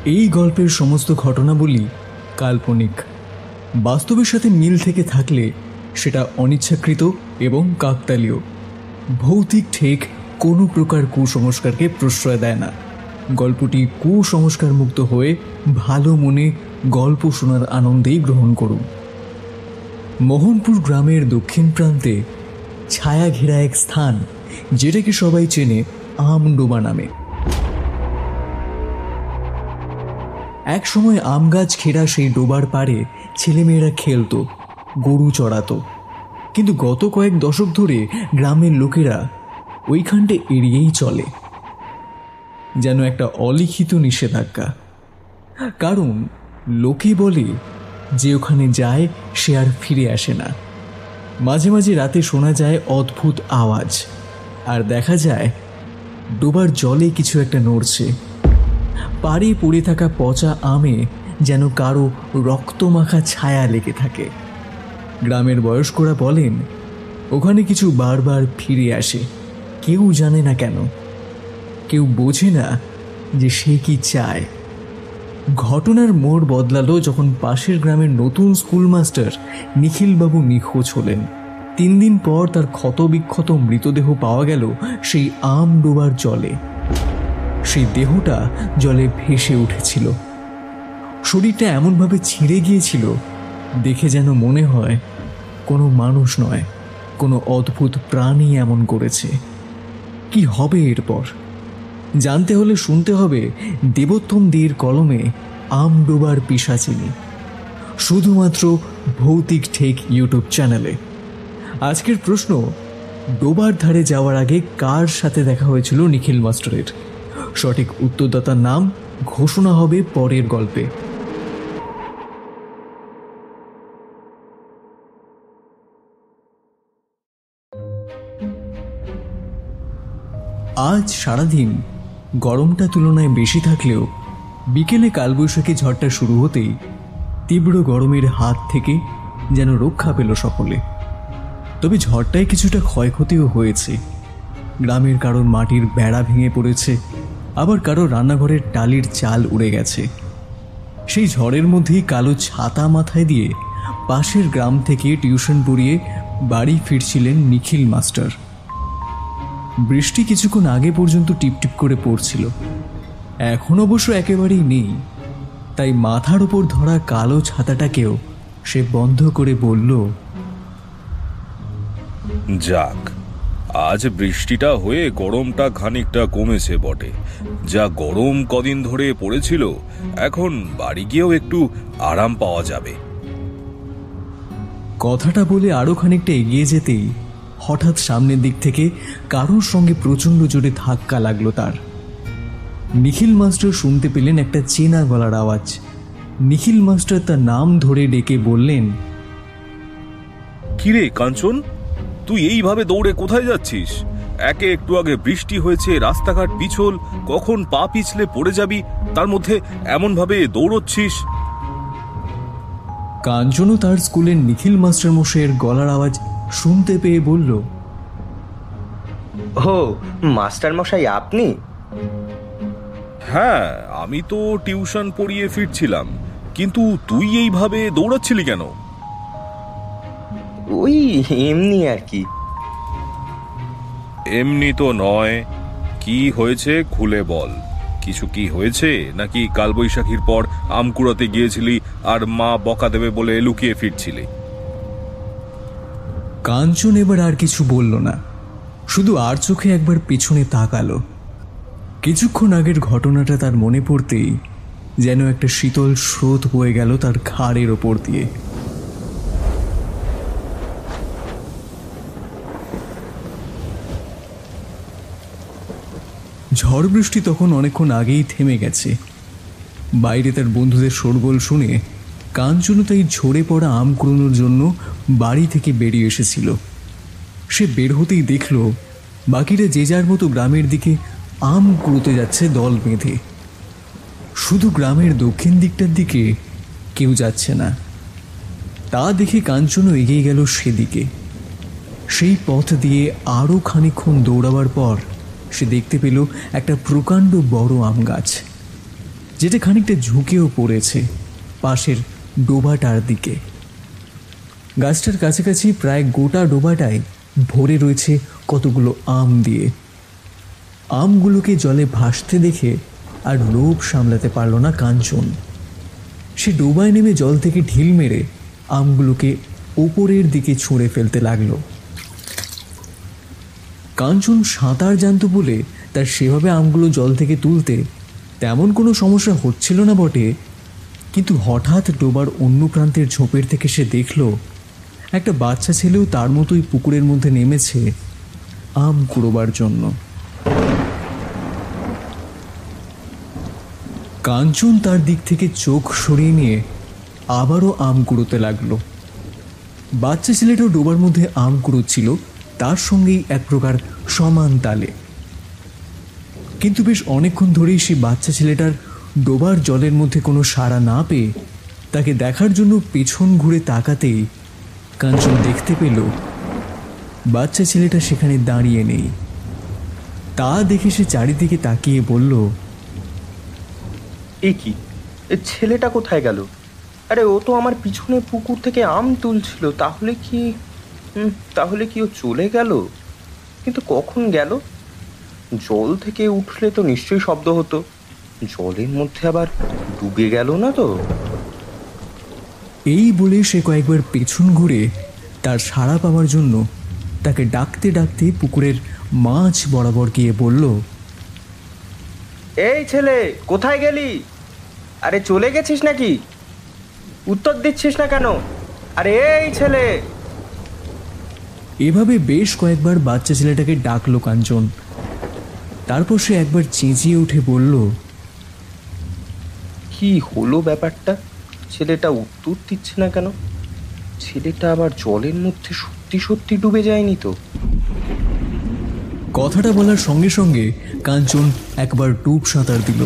এই গল্পের সমস্ত ঘটনাবলী কাল্পনিক। বাস্তবের সাথে মিল থেকে থাকলে সেটা অনিচ্ছাকৃত এবং কাকতালীয়। ভৌতিক ঠেক কোনো প্রকার কুসংস্কারকে প্রশ্রয় দেয় না। গল্পটি কুসংস্কার মুক্ত হয়ে ভালো মনে গল্প শোনার আনন্দেই গ্রহণ করুন। মোহনপুর গ্রামের দক্ষিণ প্রান্তে ছায়া ঘেরা এক স্থান, যেটাকে সবাই চেনে আমডোবা নামে। এক সময় আম গাছ ঘেরা সেই ডোবার পাড়ে ছেলেমেয়েরা খেলতো, গরু চড়াতো। কিন্তু গত কয়েক দশক ধরে গ্রামের লোকেরা ওইখানটা এড়িয়েই চলে, যেন একটা অলিখিত নিষেধাজ্ঞা। কারণ লোকে বলে যে ওখানে যায় সে আর ফিরে আসে না। মাঝে মাঝে রাতে শোনা যায় অদ্ভুত আওয়াজ, আর দেখা যায় ডোবার জলে কিছু একটা নড়ছে। পাড়ে পড়ে থাকা পচা আমে যেন কারো রক্তমাখা ছায়া লেগে থাকে। গ্রামের বয়স্করা বলেন ওখানে কিছু বারবার ফিরে আসে, কেউ জানে না কেন, কেউ বোঝে না যে সে কি চায়। ঘটনার মোড় বদলালো যখন পাশের গ্রামের নতুন স্কুল মাস্টার নিখিলবাবু নিখোঁজ হলেন। 3 দিন পর তার ক্ষতবিক্ষত মৃতদেহ পাওয়া গেল সেই আম ডোবার জলে। সেই দেহটা জলে ভেসে উঠেছিল। শরীরটা এমনভাবে ছিঁড়ে গিয়েছিল দেখে যেন মনে হয় কোনো মানুষ নয়, কোনো অদ্ভুত প্রাণী এমন করেছে। কি হবে এরপর? জানতে হলে শুনতে হবে দেবোত্তম দের কলমে আমডোবার পিশাচিনী, শুধুমাত্র ভৌতিক ঠেক ইউটিউব চ্যানেলে। আজকের প্রশ্ন, ডোবার ধারে যাওয়ার আগে কার সাথে দেখা হয়েছিল নিখিল মাস্টারের? সঠিক উত্তরদাতার নাম ঘোষণা হবে পরের গল্পে। আজ সারাদিন গরমটা তুলনায় বেশি থাকলেও বিকেলে কালবৈশাখী ঝড়টা শুরু হতেই তীব্র গরমের হাত থেকে যেন রক্ষা পেল সকলে। তবে ঝড়টায় কিছুটা ক্ষয়ক্ষতিও হয়েছে। গ্রামের কারোর মাটির বেড়া ভেঙে পড়েছে, আবার কারো রান্নাঘরের টালির চাল উড়ে গেছে। সেই ঝড়ের মধ্যেই কালো ছাতা মাথায় দিয়ে পাশের গ্রাম থেকে টিউশন পড়িয়ে বাড়ি ফিরছিলেন নিখিল মাস্টার। বৃষ্টি কিছুক্ষণ আগে পর্যন্ত টিপটিপ করে পড়ছিল, এখন অবশ্য একেবারেই নেই। তাই মাথার উপর ধরা কালো ছাতাটাকেও সে বন্ধ করে বলল, যাক, আজ বৃষ্টিটা হয়ে গরমটা খানিকটা কমেছে বটে। যা গরম কদিন ধরে পড়েছিল, এখন বাড়ি গিয়েও একটু আরাম পাওয়া যাবে। কথাটা বলে আরো খানিকটা এগিয়ে যেতেই হঠাৎ সামনের দিক থেকে কারোর সঙ্গে প্রচন্ড জোরে ধাক্কা লাগলো তার। নিখিল মাস্টার শুনতে পেলেন একটা চেনা গলার আওয়াজ। নিখিল মাস্টার তার নাম ধরে ডেকে বললেন, কিরে কাঞ্চন, তুই এইভাবে দৌড়ে কোথায় যাচ্ছিস? একে একটু আগে বৃষ্টি হয়েছে, রাস্তাঘাট পিছল, কখন পা পিছলে পড়ে যাবি, তার মধ্যে এমন ভাবে দৌড়চ্ছিস। কাঞ্চনও তার স্কুলের নিখিল মাস্টার মশাইয়ের গলার আওয়াজ শুনতে পেয়ে বলল, ও মাস্টার মশাই আপনি? হ্যাঁ, আমি তো টিউশন পড়িয়ে ফিরছিলাম, কিন্তু তুই এইভাবে দৌড়াচ্ছিলি কেন? ওই এমনি আর কি। এমনি তো নয়, কি হয়েছে খুলে বল। কিছু কি হয়েছে, নাকি কালবৈশাখীর পর আম কুড়াতে গিয়েছিলি আর মা বকা দেবে বলে লুকিয়ে ফিরছিলি? কাঞ্চন এবার আর কিছু বলল না, শুধু আর চোখে একবার পিছনে তাকালো। কিছুক্ষণ আগের ঘটনাটা তার মনে পড়তেই যেন একটা শীতল স্রোত বয়ে গেল তার ঘাড়ের ওপর দিয়ে। ঝড় বৃষ্টি তখন অনেকক্ষণ আগেই থেমে গেছে। বাইরে তার বন্ধুদের শোরগোল শুনে কাঞ্চনও তাই ঝরে পড়া আম কুড়োনোর জন্য বাড়ি থেকে বেরিয়ে এসেছিল। সে বের হতেই দেখল বাকিরা যে যার মতো গ্রামের দিকে আম কুড়োতে যাচ্ছে দল বেঁধে। শুধু গ্রামের দক্ষিণ দিকটার দিকে কেউ যাচ্ছে না। তা দেখে কাঞ্চনও এগিয়ে গেল সেদিকে। সেই পথ দিয়ে আরও খানিকক্ষণ দৌড়াবার পর সে দেখতে পেল একটা প্রকাণ্ড বড় আম গাছ। যেটা খানিকটা ঝুঁকেও পড়েছে পাশের ডোবাটার দিকে। গাছটার কাছাকাছি প্রায় গোটা ডোবাটাই ভরে রয়েছে কতগুলো আম দিয়ে। আমগুলোকে জলে ভাসতে দেখে আর লোভ সামলাতে পারল না কাঞ্চন। সে ডোবায় নেমে জল থেকে ঢিল মেরে আমগুলোকে ওপরের দিকে ছুঁড়ে ফেলতে লাগলো। কাঞ্চন সাঁতার জানত বলে তার সেভাবে আমগুলো জল থেকে তুলতে তেমন কোনো সমস্যা হচ্ছিল না বটে, কিন্তু হঠাৎ ডোবার অন্য প্রান্তের ঝোপের থেকে সে দেখল একটা বাচ্চা ছেলেও তার মতোই পুকুরের মধ্যে নেমেছে আম কুড়োবার জন্য। কাঞ্চন তার দিক থেকে চোখ সরিয়ে নিয়ে আবারও আম কুড়োতে লাগলো। বাচ্চা ছেলেটাও ডোবার মধ্যে আম কুড়োচ্ছিল তার সঙ্গেই এক প্রকার সমান তালে। কিন্তু বেশ অনেকক্ষণ ধরেই সেই বাচ্চা ছেলেটার ডোবার জলের মধ্যে কোনো সাড়া না পেয়ে তাকে দেখার জন্য পেছন ঘুরে তাকাতেই কাঞ্চন দেখতে পেল বাচ্চা ছেলেটা সেখানে দাঁড়িয়ে নেই। তা দেখে সে চারিদিকে তাকিয়ে বলল, এ কি, এ ছেলেটা কোথায় গেল? আরে ও তো আমার পিছনে পুকুর থেকে আম তুলছিল। তাহলে কি ও চলে গেল? কিন্তু কখন গেল? জল থেকে উঠলে তো নিশ্চয়ই শব্দ হতো। জলের মধ্যে আবার ডুবে গেল না তো? এই বলে সে কয়েকবার পেছন ঘুরে তার সাড়া পাওয়ার জন্য তাকে ডাকতে ডাকতে পুকুরের মাছ বরাবর গিয়ে বলল, এই ছেলে, কোথায় গেলি? আরে চলে গেছিস নাকি? উত্তর দিচ্ছিস না কেন? আরে এই ছেলে! এভাবে বেশ কয়েকবার বাচ্চা ছেলেটাকে ডাকলো কাঞ্চন। তারপর সে একবার চেঁচিয়ে উঠে বলল, কি হলো ব্যাপারটা? ছেলেটা উত্তর দিচ্ছে না কেন? ছেলেটা আবার জলের মধ্যে সত্যি সত্যি ডুবে যায়নি তো? কথাটা বলার সঙ্গে সঙ্গে কাঞ্চন একবার ডুব সাঁতার দিল।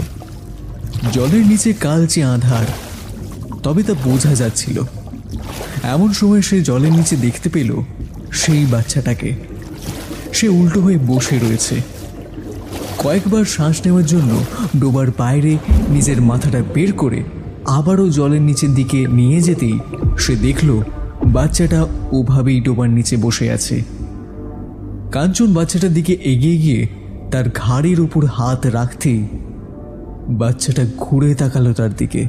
জলের নিচে কালচে আঁধার, তবে তা বোঝা যাচ্ছিল। এমন সময় সে জলের নিচে দেখতে পেল সেই বাচ্চাটাকে। সে উল্টো হয়ে বসে রয়েছে। কয়েকবার শ্বাস নেওয়ার জন্য ডোবার বাইরে নিজের মাথাটা বের করে আবারও জলের নিচের দিকে নিয়ে যেতেই সে দেখল বাচ্চাটা ওভাবেই ডোবার নিচে বসে আছে। কাঞ্চন বাচ্চাটার দিকে এগিয়ে গিয়ে তার ঘাড়ের উপর হাত রাখতেই বাচ্চাটা ঘুরে তাকালো তার দিকে।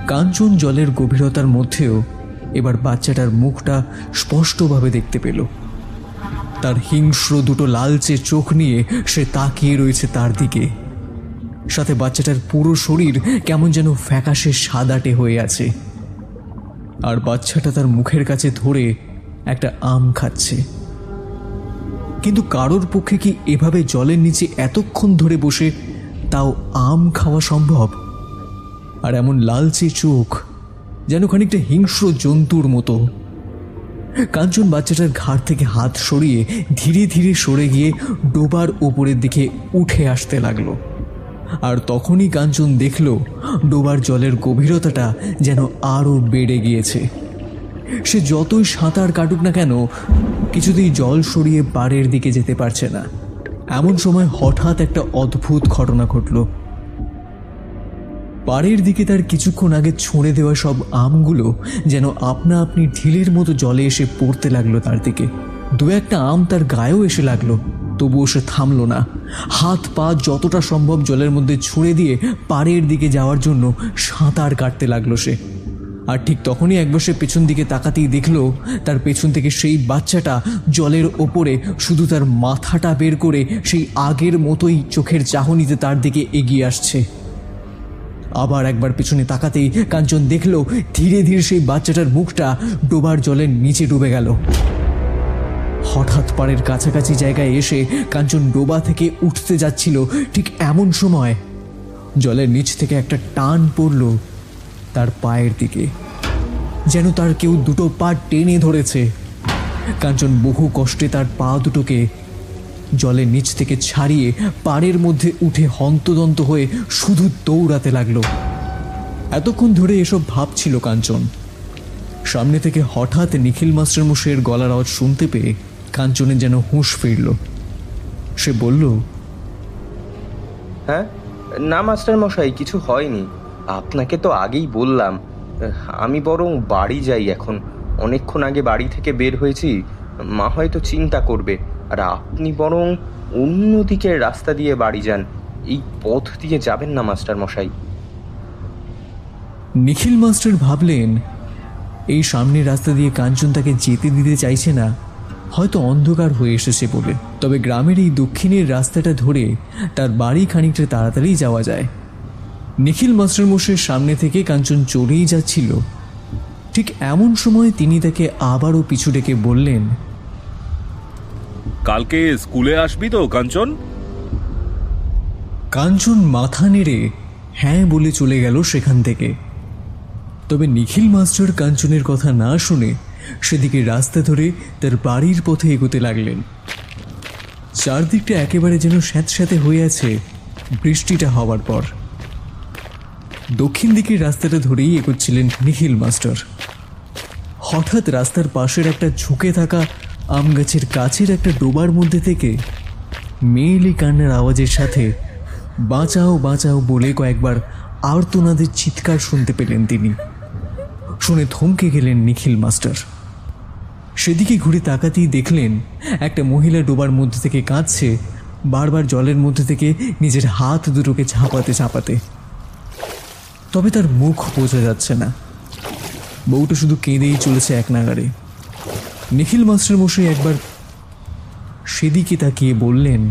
কাঞ্চন জলের গভীরতার মধ্যেও এবার বাচ্চাটার মুখটা স্পষ্টভাবে দেখতে পেল। তার হিংস্র দুটো লালচে চোখ নিয়ে সে তাকিয়ে রয়েছে তার দিকে। সাথে বাচ্চাটার পুরো শরীর কেমন যেন ফ্যাকাশে সাদাটে হয়ে আছে। আর বাচ্চাটা তার মুখের কাছে ধরে একটা আম খাচ্ছে। কিন্তু কারোর পক্ষে কি এভাবে জলের নিচে এতক্ষণ ধরে বসে তাও আম খাওয়া সম্ভব? আর এমন লালচে চোখ, যেন খানিকটা হিংস্র জন্তুর মতো। কাঞ্চন বাচ্চাটার ঘাড় থেকে হাত সরিয়ে ধীরে ধীরে সরে গিয়ে ডোবার ওপরের দিকে উঠে আসতে লাগলো। আর তখনই কাঞ্চন দেখল ডোবার জলের গভীরতাটা যেন আরো বেড়ে গিয়েছে। সে যতই সাঁতার কাটুক না কেন কিছুতেই জল সরিয়ে পাড়ের দিকে যেতে পারছে না। এমন সময় হঠাৎ একটা অদ্ভুত ঘটনা ঘটল। পাড়ের দিকে তার কিছুক্ষণ আগে ছুঁড়ে দেওয়া সব আমগুলো যেন আপনা আপনি ঢিলের মতো জলে এসে পড়তে লাগলো তার দিকে। দু একটা আম তার গায়েও এসে লাগলো, তবুও সে থামল না। হাত পা যতটা সম্ভব জলের মধ্যে ছুঁড়ে দিয়ে পাড়ের দিকে যাওয়ার জন্য সাঁতার কাটতে লাগলো সে। আর ঠিক তখনই একবার সে পেছন দিকে তাকাতেই দেখল তার পেছন থেকে সেই বাচ্চাটা জলের ওপরে শুধু তার মাথাটা বের করে সেই আগের মতোই চোখের চাহনিতে তার দিকে এগিয়ে আসছে। আবার একবার পেছনে তাকাতেই কাঞ্চন দেখল ধীরে ধীরে সেই বাচ্চাটার মুখটা ডোবার জলের নিচে ডুবে গেল। হঠাৎ পাড়ের কাছাকাছি জায়গায় এসে কাঞ্চন ডোবা থেকে উঠতে যাচ্ছিল, ঠিক এমন সময় জলের নিচ থেকে একটা টান পড়ল তার পায়ের দিকে, যেন তার কেউ দুটো পা টেনে ধরেছে। কাঞ্চন বহু কষ্টে তার পা দুটোকে জলের নিচ থেকে ছাড়িয়ে পাড়ের মধ্যে উঠে হন্তদন্ত হয়ে শুধু দৌড়াতে লাগলো। এতক্ষণ ধরে এসব ভাবছিল কাঞ্চন। সামনে থেকে হঠাৎ নিখিল মাস্টার মশাইয়ের গলার আওয়াজ শুনতে পেয়ে কাঞ্চনের যেন হুঁশ ফিরল। সে বলল, হ্যাঁ, না মাস্টার মশাই, কিছু হয়নি। আপনাকে তো আগেই বললাম। আমি বরং বাড়ি যাই এখন। অনেকক্ষণ আগে বাড়ি থেকে বের হয়েছি, মা হয়তো চিন্তা করবে। আর আপনি বরং অন্য দিকের রাস্তা দিয়ে বাড়ি যান, এই পথ দিয়ে যাবেন না মাস্টার মশাই। নিখিল মাস্টার ভাবলেন এই সামনের রাস্তা দিয়ে কাঞ্চন তাকে যেতে দিতে চাইছে না, হয়তো অন্ধকার হয়ে এসেছে বলে। তবে গ্রামের এই দক্ষিণের রাস্তাটা ধরে তার বাড়ি খানিকটা তাড়াতাড়ি যাওয়া যায়। নিখিল মাস্টার মশাইয়ের সামনে থেকে কাঞ্চন চলেই যাচ্ছিল। ঠিক এমন সময় তিনি তাকে আবারও পিছু ডেকে বললেন, কালকে স্কুলে আসবি তো কাঞ্চন? কাঞ্চন মাথা নেড়ে হ্যাঁ বলে চলে গেল সেখান থেকে। তবে নিখিল মাস্টার কাঞ্চনের কথা না শুনে সেদিকে রাস্তা ধরে তার বাড়ির পথে এগোতে লাগলেন। চারদিকটা একেবারে যেন স্যাঁতস্যাঁতে হয়ে আছে বৃষ্টিটা হওয়ার পর। দক্ষিণ দিকের রাস্তাটা ধরেই এগোচ্ছিলেন নিখিল মাস্টার। হঠাৎ রাস্তার পাশের একটা ঝুঁকে থাকা আম গাছের কাছের একটা ডোবার মধ্যে থেকে মেয়েলি কান্নার আওয়াজের সাথে বাঁচাও বাঁচাও বলে কয়েকবার আর্তনাদের চিৎকার শুনতে পেলেন তিনি। শুনে থমকে গেলেন নিখিল মাস্টার। সেদিকে ঘুরে তাকাতেই দেখলেন একটা মহিলা ডোবার মধ্যে থেকে কাঁদছে, বারবার জলের মধ্যে থেকে নিজের হাত দুটোকে ঝাঁপাতে ঝাঁপাতে। তবে তার মুখ বোঝা যাচ্ছে না, বউটা শুধু কেঁদেই চলেছে এক নাগাড়ে। নিখিল মাস্টার মশাই একবার সেদিকে তাকিয়ে বললেন,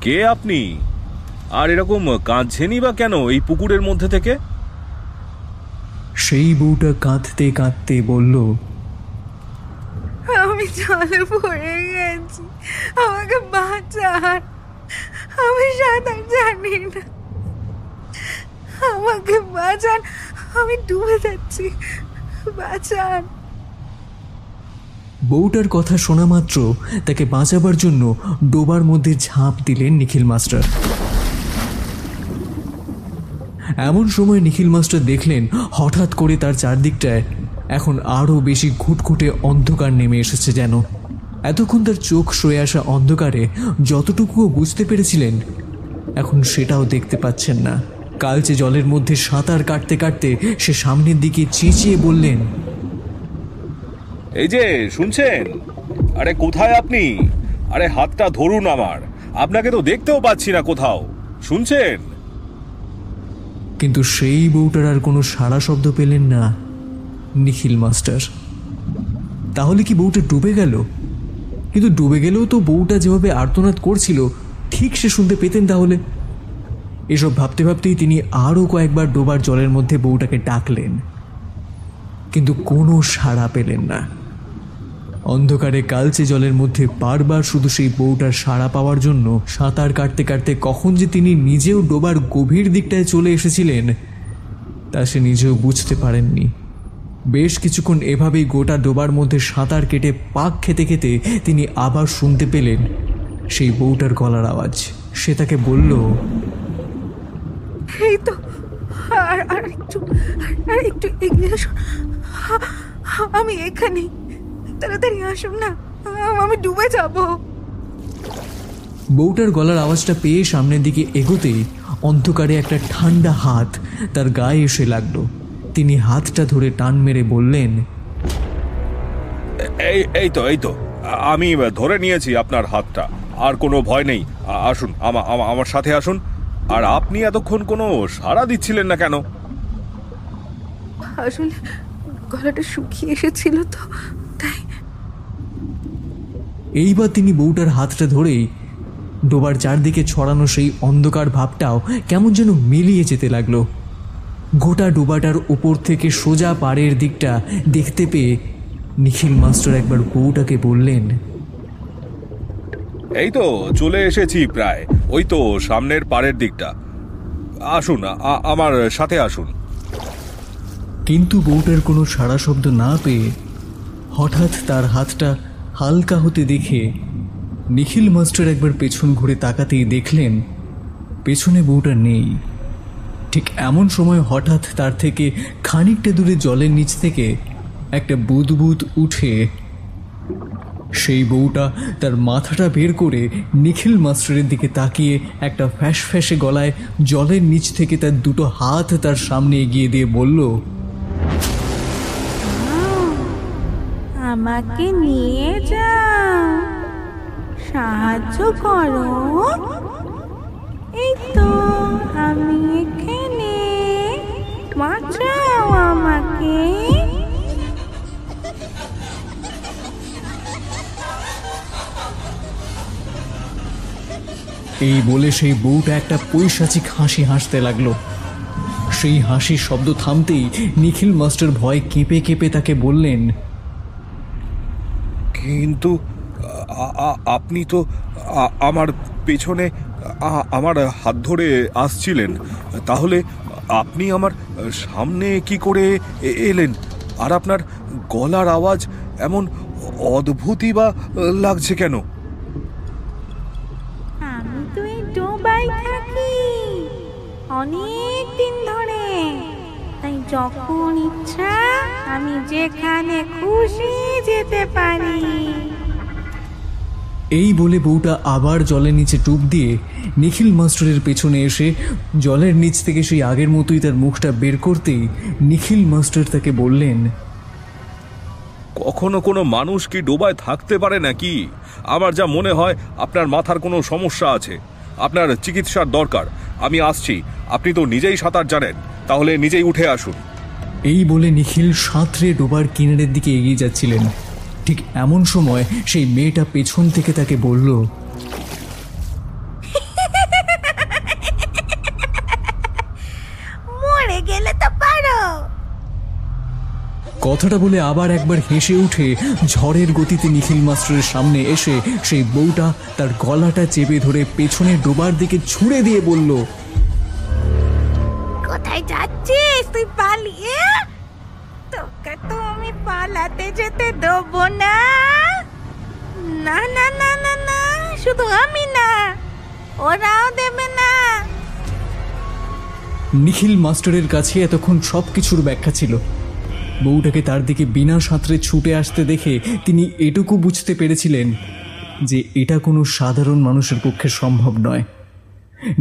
কে আপনি? আর এরকম কাঁদছেনই বা কেন এই পুকুরের মধ্যে থেকে? সেই বউটা কাঁদতে কাঁদতে বলল, আমি জলে পড়ে গেছি, আমাকে বাঁচান, আমি সাঁতার জানি না, আমাকে বাঁচান, আমি ডুবে যাচ্ছি, বাঁচান। বউটার কথা শোনা মাত্র তাকে বাঁচাবার জন্য ডোবার মধ্যে ঝাঁপ দিলেন নিখিল মাস্টার। এমন সময় নিখিল মাস্টার দেখলেন হঠাৎ করে তার চারদিকটায় এখন আরো বেশি ঘুটঘুটে অন্ধকার নেমে এসেছে। যেন এতক্ষণ তার চোখ সয়ে আসা অন্ধকারে যতটুকুও বুঝতে পেরেছিলেন, এখন সেটাও দেখতে পাচ্ছেন না। কালচে জলের মধ্যে সাঁতার কাটতে কাটতে সে সামনের দিকে চেঁচিয়ে বললেন, এই যে শুনছেন? আরে কোথায় আপনি? আরে হাতটা ধরুন আমার, আপনাকে তো দেখতেও পাচ্ছি না কোথাও। শুনছেন? কিন্তু সেই বউটার আর কোনো সাড়া শব্দ পেলেন না নিখিল মাস্টার। তাহলে কি বউটা ডুবে গেল? কিন্তু ডুবে গেলেও তো বউটা যেভাবে আর্তনাদ করছিল ঠিক সে শুনতে পেতেন তাহলে। এসব ভাবতে ভাবতেই তিনি আরও কয়েকবার ডোবার জলের মধ্যে বউটাকে ডাকলেন, কিন্তু কোনো সাড়া পেলেন না। অন্ধকারে কালচে জলের মধ্যে বারবার শুধু সেই বউটার সাড়া পাওয়ার জন্য সাঁতার কাটতে কাটতে কখন যে তিনি নিজেও ডোবার গভীর দিকটায় চলে এসেছিলেন তা সে নিজেও বুঝতে পারেননি। বেশ কিছুক্ষণ এভাবেই গোটা ডোবার মধ্যে সাঁতার কেটে পাক খেতে খেতে তিনি আবার শুনতে পেলেন সেই বউটার গলার আওয়াজ। সে তাকে বলল, এই তো, আর একটু এগিয়ে আসুন, আমি এখানে, তাড়াতাড়ি আসুন না, আমি ডুবে যাব। বউটার গলার আওয়াজটা পেয়ে সামনের দিকে এগোতেই অন্ধকারে একটা ঠান্ডা হাত তার গায়ে এসে লাগলো। তিনি হাতটা ধরে টান মেরে বললেন, এই তো আমি ধরে নিয়েছি আপনার হাতটা, আর কোনো ভয় নেই। আসুন, আমার সাথে আসুন। আর আপনি এতক্ষণ কোনো সাড়া দিচ্ছিলেন না কেন? আসলে গলাটা শুকিয়ে এসেছিল তো, তাই। এইবার তিনি বউটার হাতটা ধরেই ডোবার চারদিকে ছড়ানো সেই অন্ধকার ভাবটাও কেমন যেন মিলিয়ে যেতে লাগলো। গোটা ডোবাটার উপর থেকে সোজা পাড়ের দিকটা দেখতে পেয়ে নিখিল মাস্টার একবার বউটাকে বললেন, এই তো চলে এসেছি প্রায়, ওই তো সামনের পাড়ের দিকটা। আসুন, আমার সাথে আসুন। কিন্তু বউটার কোনো সাড়া শব্দ না পেয়ে হঠাৎ তার হাতটা হালকা হতে দেখে নিখিল মাস্টার একবার পেছন ঘুরে তাকাতেই দেখলেন পেছনে বউটা নেই। ঠিক এমন সময় হঠাৎ তার থেকে খানিকটা দূরে জলের নিচ থেকে একটা বুদবুদ উঠে সেই বউটা তার মাথাটা বের করে নিখিল মাস্টারের দিকে তাকিয়ে একটা ফ্যাস ফ্যাসে গলায় জলের নিচ থেকে তার দুটো হাত তার সামনে এগিয়ে দিয়ে বলল, আমাকে নিয়ে যাও, সাহায্য করো। এই তো আমি এখানে, বাঁচাও আমাকে। এই বলে সেই বউটা একটা পৈশাচিক হাসি হাসতে লাগলো। সেই হাসির শব্দ থামতেই নিখিল মাস্টার ভয় কেঁপে কেঁপে তাকে বললেন, কিন্তু আপনি তো আমার পেছনে আমার হাত ধরে আসছিলেন, তাহলে আপনি আমার সামনে কি করে এলেন? আর আপনার গলার আওয়াজ এমন অদ্ভুতই বা লাগছে কেন? আমি তো এই ডোবায় থাকি অনেক দিন ধরে, তাই যখন ইচ্ছা আমি যেখানে খুশি যেতে পারি। এই বলে বউটা আবার জলের নিচে টুপ দিয়ে নিখিল মাস্টারের পেছনে এসে জলের নিচ থেকে সেই আগের মতোই তার মুখটা বের করতেই নিখিল মাস্টার তাকে বললেন, কখনো কোনো মানুষ কি ডোবায় থাকতে পারে নাকি? আমার যা মনে হয় আপনার মাথার কোনো সমস্যা আছে, আপনার চিকিৎসার দরকার। আমি আসছি, আপনি তো নিজেই সাঁতার জানেন, তাহলে নিজেই উঠে আসুন। এই বলে নিখিল সাঁতরে ডোবার কিনারের দিকে এগিয়ে যাচ্ছিলেন। ঠিক এমন সময় সেই মেয়েটা পেছন থেকে তাকে বলল, মরে গেলে তো পারো। কথাটা বলে আবার একবার হেসে উঠে ঝড়ের গতিতে নিখিল মাস্টারের সামনে এসে সেই বউটা তার গলাটা চেপে ধরে পেছনে ডোবার দিকে ছুঁড়ে দিয়ে বলল, কোথায় যাচ্ছিস তুই পালিয়ে? তোকে তো আমি পালাতে যেতে দেবো না। না না না না না, শুধু আমি না, ওরাও দেবে না। নিখিল মাস্টারের কাছে এতক্ষণ সবকিছুর ব্যাখ্যা ছিল। বউটাকে তার দিকে বিনা সাঁতরে ছুটে আসতে দেখে তিনি এটুকু বুঝতে পেরেছিলেন যে এটা কোনো সাধারণ মানুষের পক্ষে সম্ভব নয়।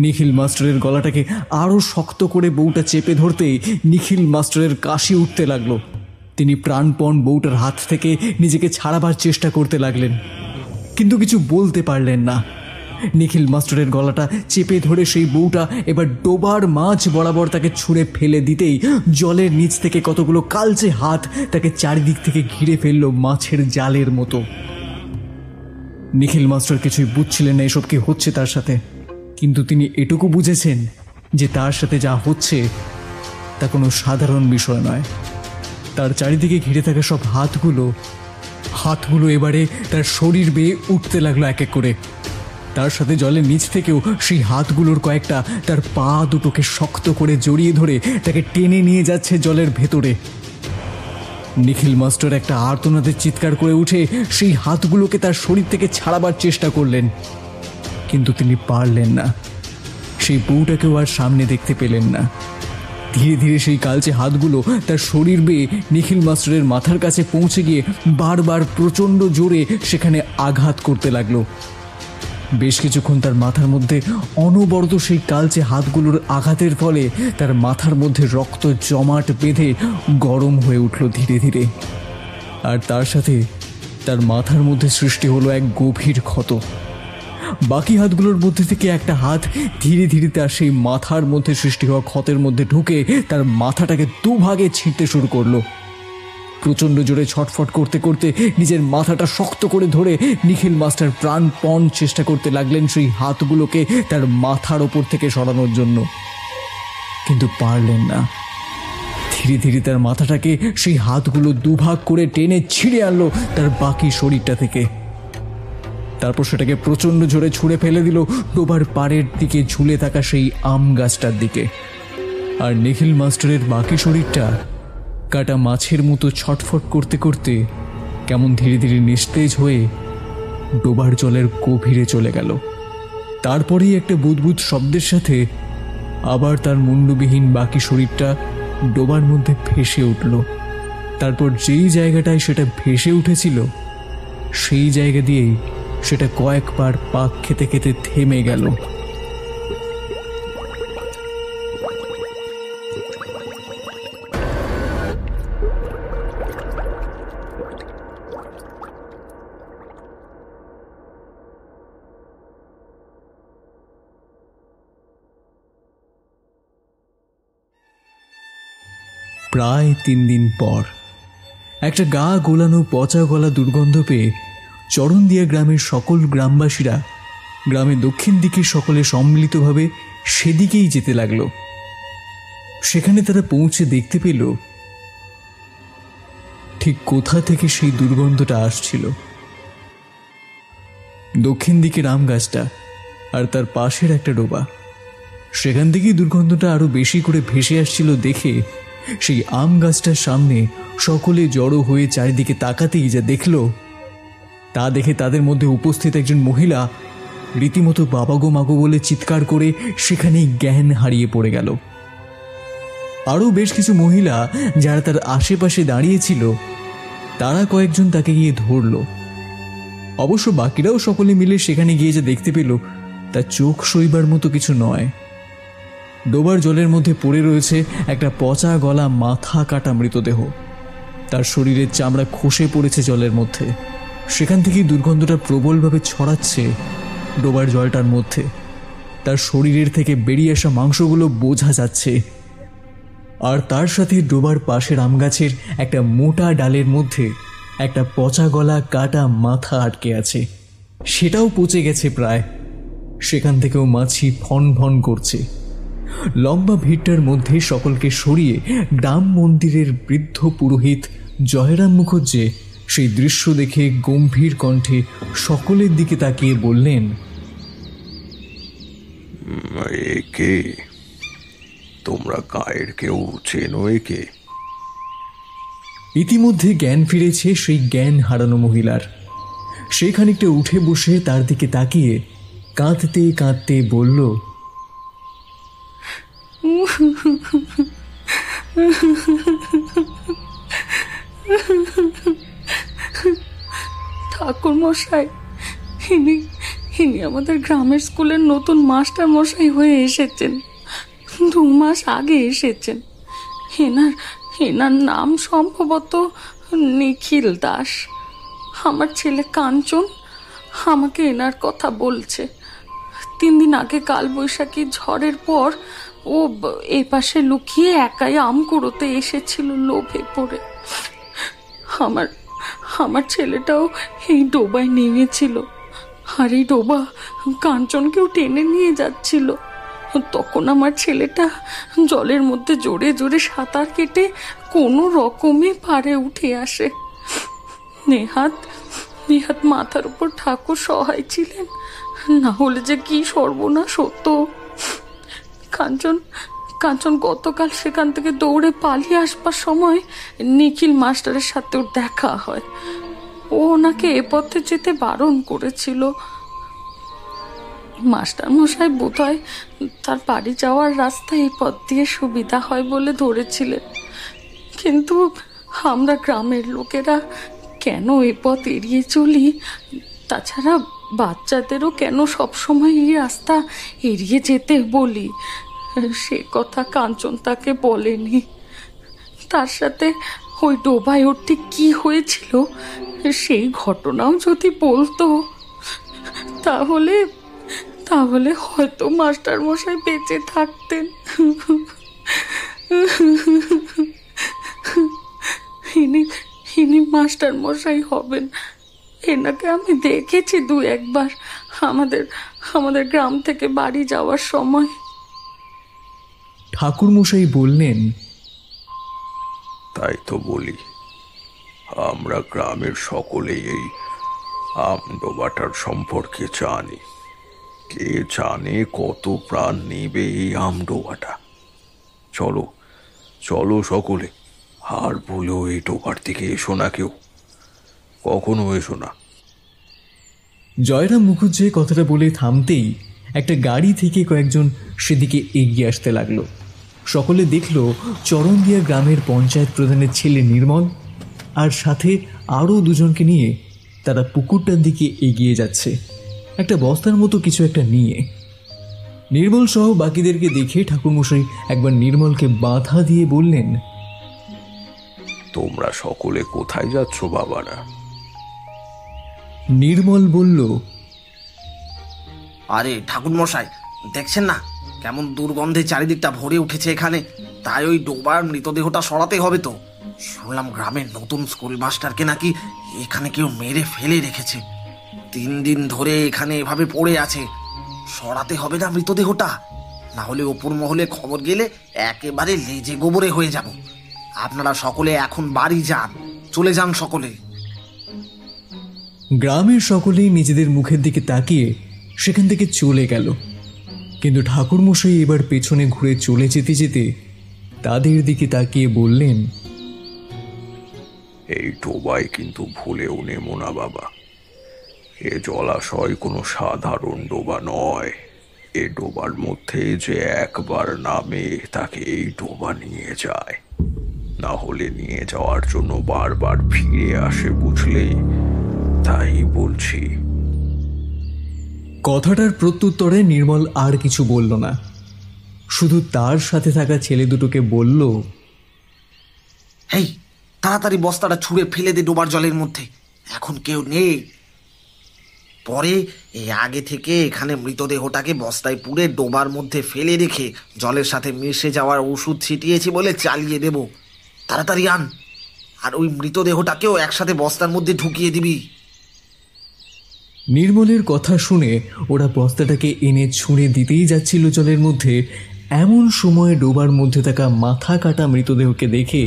নিখিল মাস্টারের গলাটাকে আরও শক্ত করে বউটা চেপে ধরতেই নিখিল মাস্টারের কাশি উঠতে লাগলো। তিনি প্রাণপণ বউটার হাত থেকে নিজেকে ছাড়াবার চেষ্টা করতে লাগলেন, কিন্তু কিছু বলতে পারলেন না। নিখিল মাস্টারের গলাটা চেপে ধরে সেই বউটা এবার ডোবার মাছ বরাবর তাকে ছুঁড়ে ফেলে দিতেই জলের নিচ থেকে কতগুলো কালচে হাত তাকে চারিদিক থেকে ঘিরে ফেললো মাছের জালের মতো। নিখিল মাস্টার কিছুই বুঝছিলেন না এসব কি হচ্ছে তার সাথে, কিন্তু তিনি এটুকু বুঝেছেন যে তার সাথে যা হচ্ছে তা কোনো সাধারণ বিষয় নয়। তার চারিদিকে ঘিরে থাকা সব হাতগুলো এবারে তার শরীর বেয়ে উঠতে লাগলো এক এক করে। তার সাথে জলের নিচ থেকেও সেই হাতগুলোর কয়েকটা তার পা দুটোকে শক্ত করে জড়িয়ে ধরে তাকে টেনে নিয়ে যাচ্ছে জলের ভেতরে। নিখিল মাস্টার একটা আর্তনাদের চিৎকার করে উঠে সেই হাতগুলোকে তার শরীর থেকে ছাড়াবার চেষ্টা করলেন, কিন্তু তিনি পারলেন না। সেই বউটাকেও আর সামনে দেখতে পেলেন না। ধীরে ধীরে সেই কালচে হাতগুলো তার শরীর বেয়ে নিখিল মাস্টারের মাথার কাছে পৌঁছে গিয়ে বারবার প্রচণ্ড জোরে সেখানে আঘাত করতে লাগলো। বেশ কিছুক্ষণ তার মাথার মধ্যে অনবরত সেই কালচে হাতগুলোর আঘাতের ফলে তার মাথার মধ্যে রক্ত জমাট বেঁধে গরম হয়ে উঠল ধীরে ধীরে। আর তার সাথে তার মাথার মধ্যে সৃষ্টি হলো এক গভীর ক্ষত। বাকি হাতগুলোর মধ্যে থেকে একটা হাত ধীরে ধীরে তার সেই মাথার মধ্যে সৃষ্টি হওয়া ক্ষতের মধ্যে ঢুকে তার মাথাটাকে দুভাগে ছিঁড়তে শুরু করলো। প্রচণ্ড জোরে ছটফট করতে করতে নিজের মাথাটা শক্ত করে ধরে নিখিল মাস্টার প্রাণপণ চেষ্টা করতে লাগলেন সেই হাতগুলোকে তার মাথার ওপর থেকে সরানোর জন্য, কিন্তু পারলেন না। ধীরে ধীরে তার মাথাটাকে সেই হাতগুলো দুভাগ করে টেনে ছিঁড়ে আনলো তার বাকি শরীরটা থেকে। তারপর সেটাকে প্রচণ্ড জোরে ছুঁড়ে ফেলে দিল ডোবার পাড়ের দিকে ঝুলে থাকা সেই আম গাছটার দিকে। আর নিখিল মাস্টারের বাকি শরীরটা কাটা মাছের মতো ছটফট করতে করতে কেমন ধীরে ধীরে নিস্তেজ হয়ে ডোবার জলের গভীরে চলে গেল। তারপরেই একটা বুদবুদ শব্দের সাথে আবার তার মুন্ডবিহীন বাকি শরীরটা ডোবার মধ্যে ভেসে উঠল। তারপর যেই জায়গাটায় সেটা ভেসে উঠেছিল সেই জায়গা দিয়েই সেটা কয়েকবার পাক খেতে খেতে থেমে গেল। প্রায় 3 দিন পর একটা গা গোলানো পচা গলা দুর্গন্ধ পেয়ে চরণদিয়া গ্রামের সকল গ্রামবাসীরা গ্রামের দক্ষিণ দিকে সকলে সম্মিলিতভাবে সেদিকেই যেতে লাগলো। সেখানে তারা পৌঁছে দেখতে পেল ঠিক কোথা থেকে সেই দুর্গন্ধটা আসছিল। দক্ষিণ দিকে আম গাছটা আর তার পাশের একটা ডোবা, সেখান থেকেই দুর্গন্ধটা আরো বেশি করে ভেসে আসছিল। দেখে সেই আম গাছটার সামনে সকলে জড়ো হয়ে চারিদিকে তাকাতেই যা দেখল তা দেখে তাদের মধ্যে উপস্থিত একজন মহিলা রীতিমতো বাবা গো মাগো বলে চিৎকার করে সেখানেই জ্ঞান হারিয়ে পড়ে গেল। আরও বেশ কিছু মহিলা যারা তার আশেপাশে দাঁড়িয়েছিল তারা কয়েকজন তাকে গিয়ে ধরল। অবশ্য বাকিরাও সকলে মিলে সেখানে গিয়ে যা দেখতে পেল তা চোখ সইবার মতো কিছু নয়। ডোবার জলের মধ্যে পড়ে রয়েছে একটা পচা গলা মাথা কাটা মৃতদেহ। তার শরীরের চামড়া খসে পড়েছে জলের মধ্যে। সেখান থেকেই দুর্গন্ধটা প্রবলভাবে ছড়াচ্ছে ডোবার জলটার মধ্যে। তার শরীরের থেকে বেরিয়ে আসা মাংসগুলো বোঝা যাচ্ছে। আর তার সাথে ডোবার পাশের আম গাছের একটা মোটা ডালের মধ্যে একটা পচা গলা কাটা মাথা আটকে আছে, সেটাও পচে গেছে প্রায়। সেখান থেকেও মাছি ফন ফন করছে। লম্বা ভিড়টার মধ্যে সকলকে সরিয়ে গ্রাম মন্দিরের বৃদ্ধ পুরোহিত জয়রাম মুখুজ্জে সেই দৃশ্য দেখে গম্ভীর কণ্ঠে সকলের দিকে তাকিয়ে বললেন, একে তোমরা গায়ের কেউ চেনো একে? ইতিমধ্যে জ্ঞান ফিরেছে সেই জ্ঞান হারানো মহিলার। সে খানিকটা উঠে বসে তার দিকে তাকিয়ে কাঁদতে কাঁদতে বলল, ঠাকুর মশাই, ইনি আমাদের গ্রামের স্কুলের নতুন মাস্টার মশাই হয়ে এসেছেন। 2 মাস আগে এসেছেন। এনার নাম সম্ভবত নিখিল দাস। আমার ছেলে কাঞ্চন আমাকে এনার কথা বলছে। 3 দিন আগে কালবৈশাখী ঝড়ের পর ও এই পাশে লুকিয়ে একাই আম কুড়োতে এসেছিল লোভে পড়ে। আমার ছেলেটাও এই ডোবায় নেমেছিল, আর এই ডোবা কাঞ্চনকেও টেনে নিয়ে যাচ্ছিল। তখন আমার ছেলেটা জলের মধ্যে জোরে জোরে সাঁতার কেটে কোনো রকমে পাড়ে উঠে আসে। নেহাত মাথার উপর ঠাকুর সহায় ছিলেন, না হলে যে কি সর্বনাশ হতো। কাঞ্চন গতকাল সেখান থেকে দৌড়ে পালিয়ে আসবার সময় নিখিল মাস্টারের সাথে ওর দেখা হয়। ও ওনাকে এ পথে যেতে বারণ করেছিল। মাস্টার মশাই বোধহয় তার বাড়ি যাওয়ার রাস্তা এই পথ দিয়ে সুবিধা হয় বলে ধরেছিলেন। কিন্তু আমরা গ্রামের লোকেরা কেন এ পথ এড়িয়ে চলি, তাছাড়া বাচ্চাদেরও কেন সবসময় এই রাস্তা এড়িয়ে যেতে বলি, সে কথা কাঞ্চন তাকে বলেনি। তার সাথে ওই ডোবায় ওর ঠিক কি হয়েছিল সেই ঘটনাও যদি বলতো তাহলে হয়তো মাস্টার মশাই বেঁচে থাকতেন। ইনি মাস্টার মশাই হবেন। এনাকে আমি দেখেছি 2-1 বার আমাদের গ্রাম থেকে বাড়ি যাওয়ার সময়। ঠাকুর মশাই বললেন, তাই তো বলি, আমরা গ্রামের সকলেই এই আম ডোবাটার সম্পর্কে জানি। কে জানে কত প্রাণ নেবে এই আম ডোবাটা। চলো সকলে, আর বলো এই ডোবার দিকে এসো না, কেউ কখনো এসো না। জয়রাম মুখুজ্জে কথাটা বলে থামতেই একটা গাড়ি থেকে কয়েকজন সেদিকে এগিয়ে আসতে লাগলো। সকলে দেখল চরণদিয়া গ্রামের পঞ্চায়েত প্রধানের ছেলে নির্মল আর সাথে আরও 2জনকে নিয়ে তারা পুকুরটার দিকে এগিয়ে যাচ্ছে, একটা বস্তার মতো কিছু একটা নিয়ে। নির্মল সহ বাকিদেরকে দেখে ঠাকুরমশাই একবার নির্মলকে বাধা দিয়ে বললেন, তোমরা সকলে কোথায় যাচ্ছ বাবারা? নির্মল বলল, আরে ঠাকুর মশাই, দেখছেন না কেমন দুর্গন্ধে চারিদিকটা ভরে উঠেছে এখানে, তাই ওই ডোবার মৃতদেহটা সরাতে হবে। তো শুনলাম গ্রামের নতুন স্কুল মাস্টারকে নাকি এখানে কেউ মেরে ফেলে রেখেছে, 3 দিন ধরে এখানে এভাবে পড়ে আছে। সরাতে হবে না মৃতদেহটা, না হলে ওপর মহলে খবর গেলে একেবারে লেজে গোবরে হয়ে যাব। আপনারা সকলে এখন বাড়ি যান, চলে যান সকলে। গ্রামের সকলেই নিজেদের মুখের দিকে তাকিয়ে সেখান থেকে চলে গেল। কিন্তু ঠাকুরমশাই এবার পেছনে ঘুরে চলে যেতে যেতে তাদের দিকে তাকিয়ে বললেন, এই ডোবায় কিন্তু ভুলেও নেমো না বাবা। এ জলাশয় কোনো সাধারণ ডোবা নয়। এ ডোবার মধ্যে যে একবার নামে তাকে এই ডোবা নিয়ে যায়, না হলে নিয়ে যাওয়ার জন্য বারবার ফিরে আসে, বুঝলে? তাই বলছি। কথাটার প্রত্যুত্তরে নির্মল আর কিছু বলল না, শুধু তার সাথে থাকা ছেলে দুটোকে বলল, হেই, তাড়াতাড়ি বস্তাটা ছুঁড়ে ফেলে দে ডোবার জলের মধ্যে, এখন কেউ নেই। পরে এই আগে থেকে এখানে মৃতদেহটাকে বস্তায় পুড়ে ডোবার মধ্যে ফেলে রেখে জলের সাথে মিশে যাওয়ার ওষুধ ছিটিয়েছি বলে চালিয়ে দেব। তাড়াতাড়ি আন, আর ওই মৃতদেহটাকেও একসাথে বস্তার মধ্যে ঢুকিয়ে দিবি। নির্মলের কথা শুনে ওরা বস্তাটাকে এনে ছুঁড়ে দিতেই যাচ্ছিল জলের মধ্যে, এমন সময় ডোবার মধ্যে থাকা মাথা কাটা মৃতদেহকে দেখে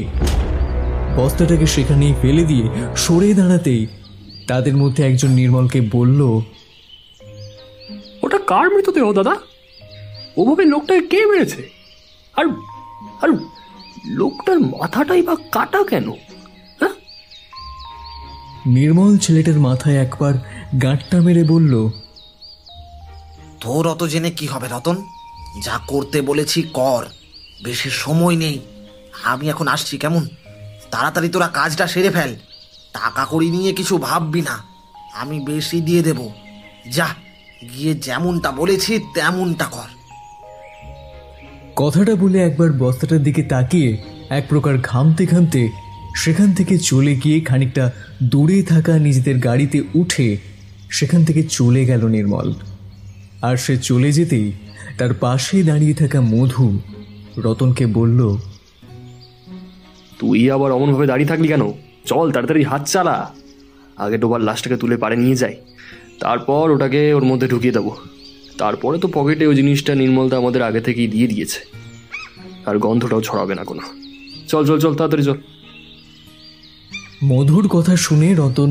বস্তাটাকে সেখানেই ফেলে দিয়ে সরে দাঁড়াতেই তাদের মধ্যে একজন নির্মলকে বলল, ওটা কার মৃতদেহ দাদা? ওভাবে লোকটাকে কে মেরেছে? আর আর লোকটার মাথাটাই বা কাটা কেন? নির্মল ছেলেটার মাথায় একবার গাঁটটা মেরে বলল, তোর অত জেনে কি হবে রতন, যা করতে বলেছি কর, বেশি সময় নেই। আমি এখন আসছি, কেমন? তাড়াতাড়ি তোরা কাজটা সেরে ফেল। টাকা কড়ি নিয়ে কিছু ভাববি না, আমি বেশি দিয়ে দেব। যা, গিয়ে যেমনটা বলেছি তেমনটা কর। কথাটা বলে একবার বস্তাটার দিকে তাকিয়ে এক প্রকার ঘামতে ঘামতে সেখান থেকে চলে গিয়ে খানিকটা দূরে থাকা নিজেদের গাড়িতে উঠে সেখান থেকে চলে গেল নির্মল। আর সে চলে যেতেই তার পাশে দাঁড়িয়ে থাকা মধু রতনকে বলল, তুই আবার অমনভাবে দাঁড়িয়ে থাকলি কেন? চল তাড়াতাড়ি হাত চালা। আগে ডোবার লাশটাকে তুলে পাড়ে নিয়ে যাই, তারপর ওটাকে ওর মধ্যে ঢুকিয়ে দেবো। তারপরে তো পকেটে ওই জিনিসটা নির্মলদা আমাদের আগে থেকেই দিয়ে দিয়েছে, আর গন্ধটাও ছড়াবে না কোনো। চল চল চল, তাড়াতাড়ি চল। মধুর কথা শুনে রতন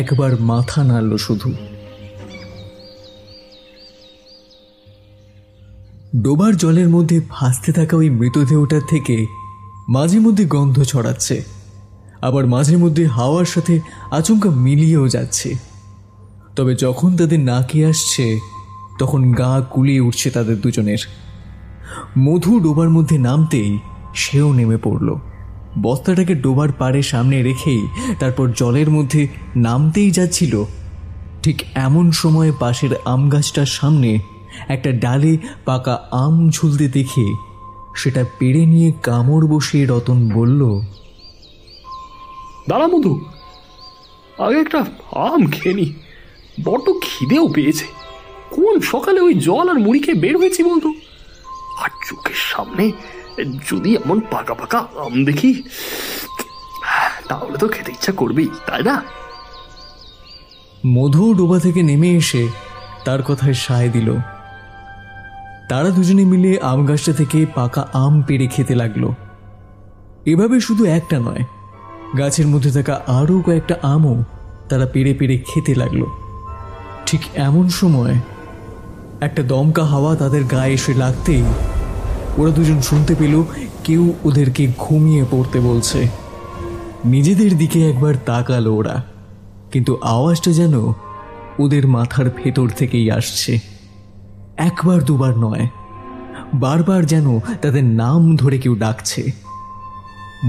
একবার মাথা নাড়ল শুধু। ডোবার জলের মধ্যে ভাসতে থাকা ওই মৃতদেহটার থেকে মাঝে মধ্যে গন্ধ ছড়াচ্ছে, আবার মাঝে মধ্যে হাওয়ার সাথে আচমকা মিলিয়েও যাচ্ছে। তবে যখন তাদের নাকে আসছে তখন গা কুলিয়ে উঠছে তাদের দুজনের। মধু ডোবার মধ্যে নামতেই সেও নেমে পড়ল, বস্তাটাকে ডোবার পাড়ে সামনে রেখেই তারপর জলের মধ্যে নামতেই যাচ্ছিল। ঠিক এমন সময় পাশের আম গাছটার সামনে একটা ডালে পাকা আম ঝুলতে দেখে সেটা পেড়ে নিয়ে কামড় বসিয়ে রতন বলল, দাঁড়া মধু, আগে একটা আম খেয়ে নি, বড্ড খিদেও পেয়েছে। কোন সকালে ওই জল আর মুড়ি খেয়ে বের হয়েছি বলতো, আর চোখের সামনে যদি এমন পাকা পাকা আম দেখি তাহলে তো খেতে ইচ্ছা করবেই, তাই না? মধু ডোবা থেকে নেমে এসে তার কথায় সায় দিল। তারা দুজনে মিলে আম গাছটা থেকে পাকা আম পেড়ে খেতে লাগলো। এভাবে শুধু একটা নয়, গাছের মধ্যে থাকা আরও কয়েকটা আমও তারা পেড়ে পেড়ে খেতে লাগলো। ঠিক এমন সময় একটা দমকা হাওয়া তাদের গায়ে এসে লাগতেই ওরা দুজন শুনতে পেল কেউ ওদেরকে ঘুমিয়ে পড়তে বলছে। নিজেদের দিকে একবার তাকালো ওরা, কিন্তু আওয়াজটা যেন ওদের মাথার ভেতর থেকেই আসছে। একবার দুবার নয়, বারবার যেন তাদের নাম ধরে কেউ ডাকছে।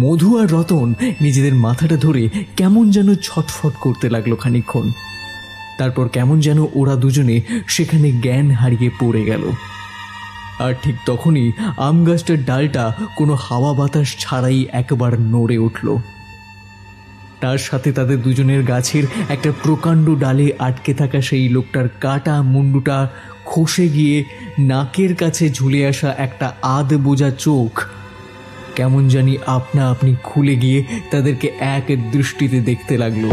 মধু আর রতন নিজেদের মাথাটা ধরে কেমন যেন ছটফট করতে লাগলো খানিকক্ষণ। তারপর কেমন যেন ওরা দুজনে সেখানে জ্ঞান হারিয়ে পড়ে গেল। আর ঠিক তখনই আম গাছটার ডালটা কোনো হাওয়া বাতাস ছাড়াই একবার নড়ে উঠল। তার সাথে তাদের দুজনের গাছের একটা প্রকাণ্ড ডালে আটকে থাকা সেই লোকটার কাটা মুন্ডুটা খসে গিয়ে নাকের কাছে ঝুলে আসা একটা আধ বোঝা চোখ কেমন জানি আপনা আপনি খুলে গিয়ে তাদেরকে এক দৃষ্টিতে দেখতে লাগলো।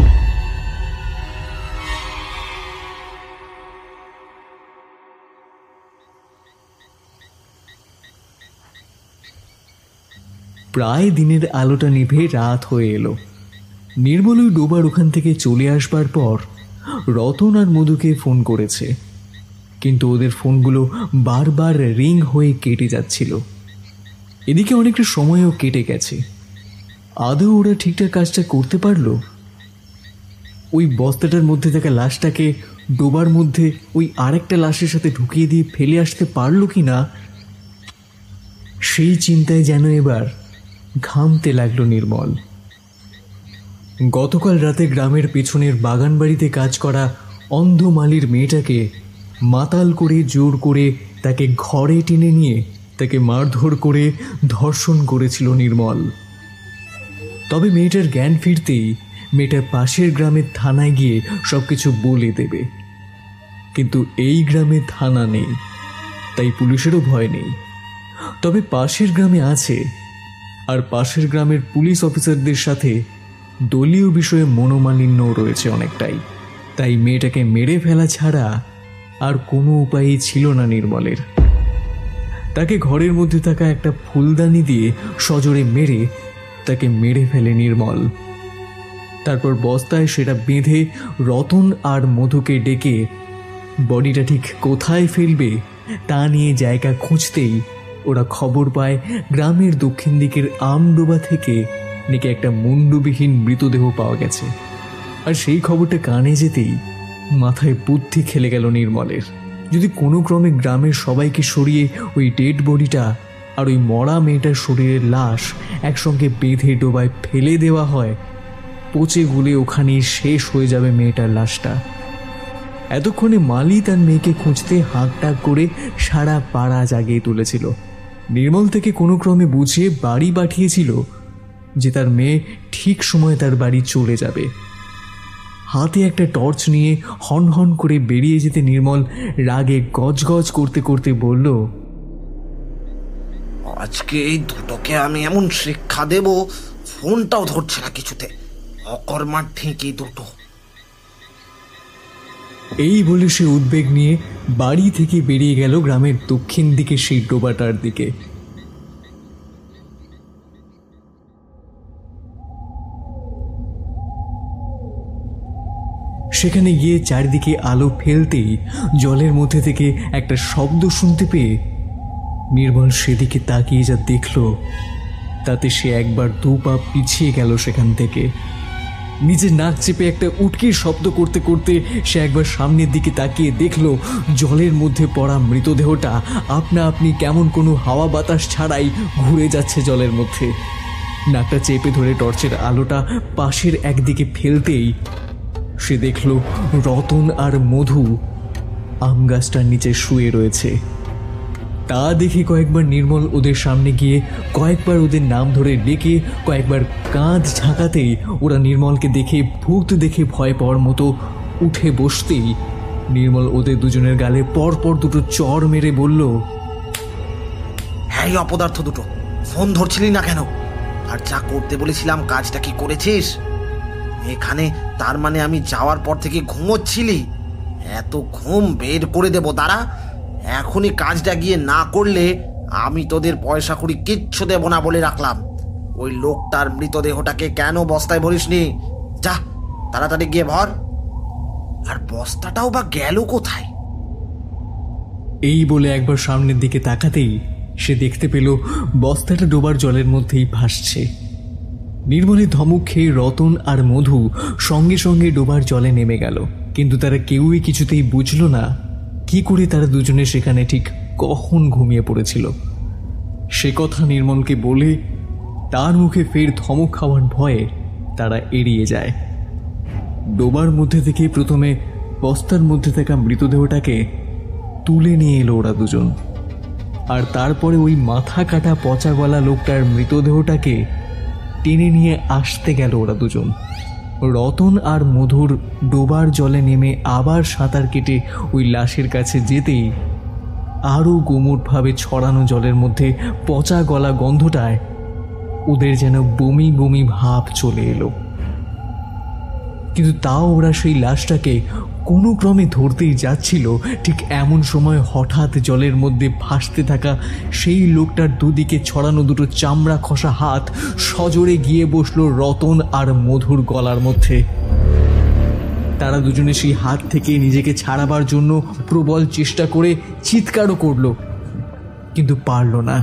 প্রায় দিনের আলোটা নিভে রাত হয়ে এলো। নির্মল ওই ডোবার ওখান থেকে চলে আসবার পর রতন আর মধুকে ফোন করেছে, কিন্তু ওদের ফোনগুলো বারবার রিং হয়ে কেটে যাচ্ছিল। এদিকে অনেকটা সময়ও কেটে গেছে। আদৌ ওরা ঠিকঠাক কাজটা করতে পারলো? ওই বস্তাটার মধ্যে থাকা লাশটাকে ডোবার মধ্যে ওই আরেকটা লাশের সাথে ঢুকিয়ে দিয়ে ফেলে আসতে পারলো কি না, সেই চিন্তায় যেন এবার ঘামতে লাগলো নির্মল। গতকাল রাতে গ্রামের পেছনের বাগান বাড়িতে কাজ করা অন্ধ মালির মেয়েটাকে মাতাল করে জোর করে তাকে ঘরে টেনে নিয়ে তাকে মারধর করে ধর্ষণ করেছিল নির্মল। তবে মেয়েটার জ্ঞান ফিরতেই মেয়েটার পাশের গ্রামের থানায় গিয়ে সবকিছু বলে দেবে, কিন্তু এই গ্রামে থানা নেই, তাই পুলিশেরও ভয় নেই। তবে পাশের গ্রামে আছে, আর পাশের গ্রামের পুলিশ অফিসারদের সাথে দলীয় বিষয়ে মনোমালিন্যও রয়েছে অনেকটাই। তাই মেয়েটাকে মেরে ফেলা ছাড়া আর কোনো উপায়ই ছিল না নির্মলের। তাকে ঘরের মধ্যে থাকা একটা ফুলদানি দিয়ে সজোরে মেরে তাকে মেরে ফেলে নির্মল। তারপর বস্তায় সেটা বেঁধে রতন আর মধুকে ডেকে বডিটা ঠিক কোথায় ফেলবে তা নিয়ে জায়গা খুঁজতেই ওরা খবর পায় গ্রামের দক্ষিণ দিকের আমডোবা থেকে নাকি একটা মুন্ডুবিহীন মৃতদেহ পাওয়া গেছে। আর সেই খবরটা কানে যেতেই মাথায় বুদ্ধি খেলে গেল নির্মলের। যদি কোনো ক্রমে গ্রামের সবাইকে সরিয়ে ওই ডেড বডিটা আর ওই মরা মেয়েটার শরীরের লাশ একসঙ্গে বেঁধে ডোবায় ফেলে দেওয়া হয়, পচে গুলে ওখানেই শেষ হয়ে যাবে মেয়েটার লাশটা। এতক্ষণে মালি তার মেয়েকে খুঁজতে হাঁকটাক করে সারা পাড়া জাগিয়ে তুলেছিল। নির্মল থেকে কোনো ক্রমে বুঝিয়ে বাড়ি পাঠিয়েছিল যে তার মেয়ে ঠিক সময় তার বাড়ি চলে যাবে। হাতে একটা টর্চ নিয়ে হন হন করে বেরিয়ে যেতে নির্মল রাগে গজগজ করতে করতে বলল, আজকে এই দুটোকে আমি এমন শিক্ষা দেব, ফোনটাও ধরছে না কিছুতে, অকর্মার ঠিকই দুটো। এই বলে সে উদ্বেগ নিয়ে বাড়ি থেকে বেরিয়ে গেল গ্রামের দক্ষিণ দিকে সেই ডোবাটার দিকে। সেখানে গিয়ে চারিদিকে আলো ফেলতেই জলের মধ্যে থেকে একটা শব্দ শুনতে পেয়ে নির্মল সেদিকে তাকিয়ে যা দেখল, তাতে সে একবার দু পা পিছিয়ে গেল সেখান থেকে। নিজের নাক চেপে একটা উটকির শব্দ করতে করতে সে একবার সামনের দিকে তাকিয়ে দেখল জলের মধ্যে পড়া মৃতদেহটা আপনা আপনি কেমন কোনো হাওয়া বাতাস ছাড়াই ঘুরে যাচ্ছে জলের মধ্যে। নাকটা চেপে ধরে টর্চের আলোটা পাশের একদিকে ফেলতেই সে দেখল রতন আর মধু আম গাছটার নিচে শুয়ে রয়েছে। তা দেখে কয়েকবার নির্মল ওদের সামনে গিয়ে কয়েকবার ওদের নাম ধরে ডেকে কয়েকবার কাঁধ ঝাঁকাতেই ওরা নির্মলকে দেখে ভূত দেখে ভয় পাওয়ার মতো উঠে বসতেই নির্মল ওদের দুজনের গালে পরপর দুটো চড় মেরে বলল, হ্যাঁ অপদার্থ দুটো, ফোন ধরছিলি না কেন? আর যা করতে বলেছিলাম কাজটা কি করেছিস? এখানে তার মানে আমি যাওয়ার পর থেকে ঘুমোচ্ছিলি? এত ঘুম বের করে দেব তারা। এখনই কাজটা গিয়ে না করলে আমি তোদের পয়সা কড়ি কিচ্ছু দেব না বলে রাখলাম। ওই লোকটার মৃতদেহটাকে কেন বস্তায় ভরিসনি? যা তাড়াতাড়ি গিয়ে ভর। আর বস্তাটাও বা গেল কোথায়? এই বলে একবার সামনের দিকে তাকাতেই সে দেখতে পেল বস্তাটা ডোবার জলের মধ্যেই ভাসছে। নির্মলের ধমক খেয়ে রতন আর মধু সঙ্গে সঙ্গে ডোবার জলে নেমে গেল, কিন্তু তারা কেউই কিছুতেই বুঝল না কি করে তারা দুজনে সেখানে ঠিক কখন ঘুমিয়ে পড়েছিল। সে কথা নির্মলকে বলে তার মুখে ফের ধমক খাওয়ার ভয়ে তারা এড়িয়ে যায়। ডোবার মধ্যে থেকে প্রথমে বস্তার মধ্যে থাকা মৃতদেহটাকে তুলে নিয়ে এলো ওরা দুজন, আর তারপরে ওই মাথা কাটা পচা গলা লোকটার মৃতদেহটাকে টেনে নিয়ে আসতে গেল ওরা দুজন। রতন আর মধুর ডোবার জলে নেমে আবার সাঁতার কেটে ওই লাশের কাছে যেতেই আরও গুমোটভাবে ছড়ানো জলের মধ্যে পচা গলা গন্ধটায় ওদের যেন বমি বমি ভাব চলে এলো। কিন্তু তাও ওরা সেই লাশটাকে কোনো ক্রমে ধরতেই যাচ্ছিল, ঠিক এমন সময় হঠাৎ জলের মধ্যে ভাসতে থাকা সেই লোকটার দুদিকে ছড়ানো দুটো চামড়া খসা হাত সজোরে গিয়ে বসলো রতন আর মধুর গলার মধ্যে। তারা দুজনে সেই হাত থেকে নিজেকে ছাড়াবার জন্য প্রবল চেষ্টা করে চিৎকারও করলো, কিন্তু পারল না।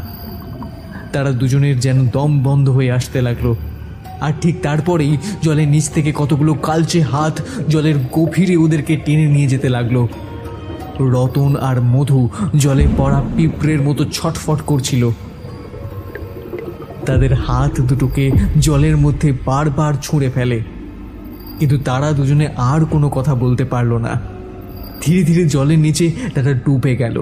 তারা দুজনের যেন দম বন্ধ হয়ে আসতে লাগলো। আর ঠিক তারপরেই জলের নিচ থেকে কতগুলো কালচে হাত জলের গভীরে ওদেরকে টেনে নিয়ে যেতে লাগলো। রতন আর মধু জলে পড়া পিঁপড়ের মতো ছটফট করছিল। তাদের হাত দুটোকে জলের মধ্যে বারবার ছুঁড়ে ফেলে, কিন্তু তারা দুজনে আর কোনো কথা বলতে পারল না। ধীরে ধীরে জলের নিচে তারা ডুবে গেল।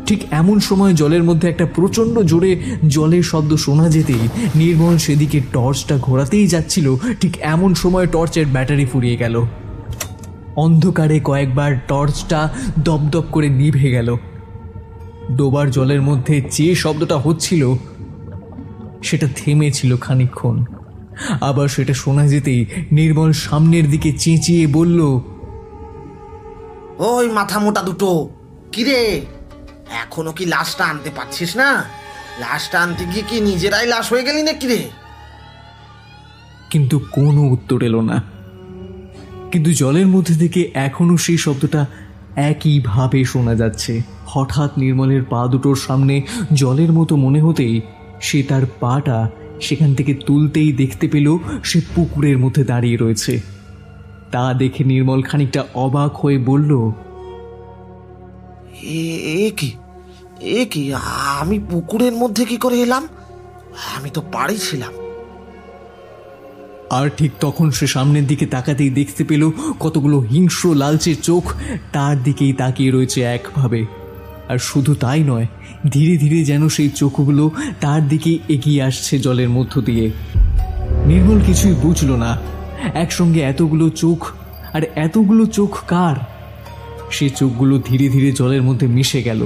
ঠিক এমন সময় জলের মধ্যে একটা প্রচণ্ড জোরে জলের শব্দ শোনা যেতেই নির্মল সেদিকে টর্চটা ঘোরাতেই যাচ্ছিল, ঠিক এমন সময় টর্চের ব্যাটারি ফুরিয়ে গেল। অন্ধকারে কয়েকবার টর্চটা দপদপ করে নিভে গেল। ডোবার জলের মধ্যে যে শব্দটা হচ্ছিল সেটা থেমেছিল খানিকক্ষণ, আবার সেটা শোনা যেতেই নির্মল সামনের দিকে চেঁচিয়ে বলল, ওই মাথা মোটা দুটো, কিরে এখনো কি লাশটা আনতে পারছিস না? লাশটা আনতে গিয়ে কি নিজেরাই লাশ হয়ে গেলি নাকি রে? কিন্তু কোনো উত্তর এলো না। কিন্তু জলের মধ্যে থেকে এখনো সেই শব্দটা একইভাবে শোনা যাচ্ছে। হঠাৎ নির্মলের পা দুটোর সামনে জলের মতো মনে হতেই সে তার পাটা সেখান থেকে তুলতেই দেখতে পেল সে পুকুরের মধ্যে দাঁড়িয়ে রয়েছে। তা দেখে নির্মল খানিকটা অবাক হয়ে বলল, এ কি আমি পুকুরের মধ্যে কি করে এলাম? আমি তো বাড়ি ছিলাম। আর ঠিক তখন সে সামনের দিকে তাকাতেই দেখতে পেল কতগুলো হিংস্র লালচে চোখ তার দিকেই তাকিয়ে রয়েছে একভাবে। আর শুধু তাই নয়, ধীরে ধীরে যেন সেই চোখগুলো তার দিকে এগিয়ে আসছে জলের মধ্য দিয়ে। নির্মল কিছুই বুঝল না, একসঙ্গে এতগুলো চোখ, আর এতগুলো চোখ কার? সে চোখগুলো ধীরে ধীরে জলের মধ্যে মিশে গেল,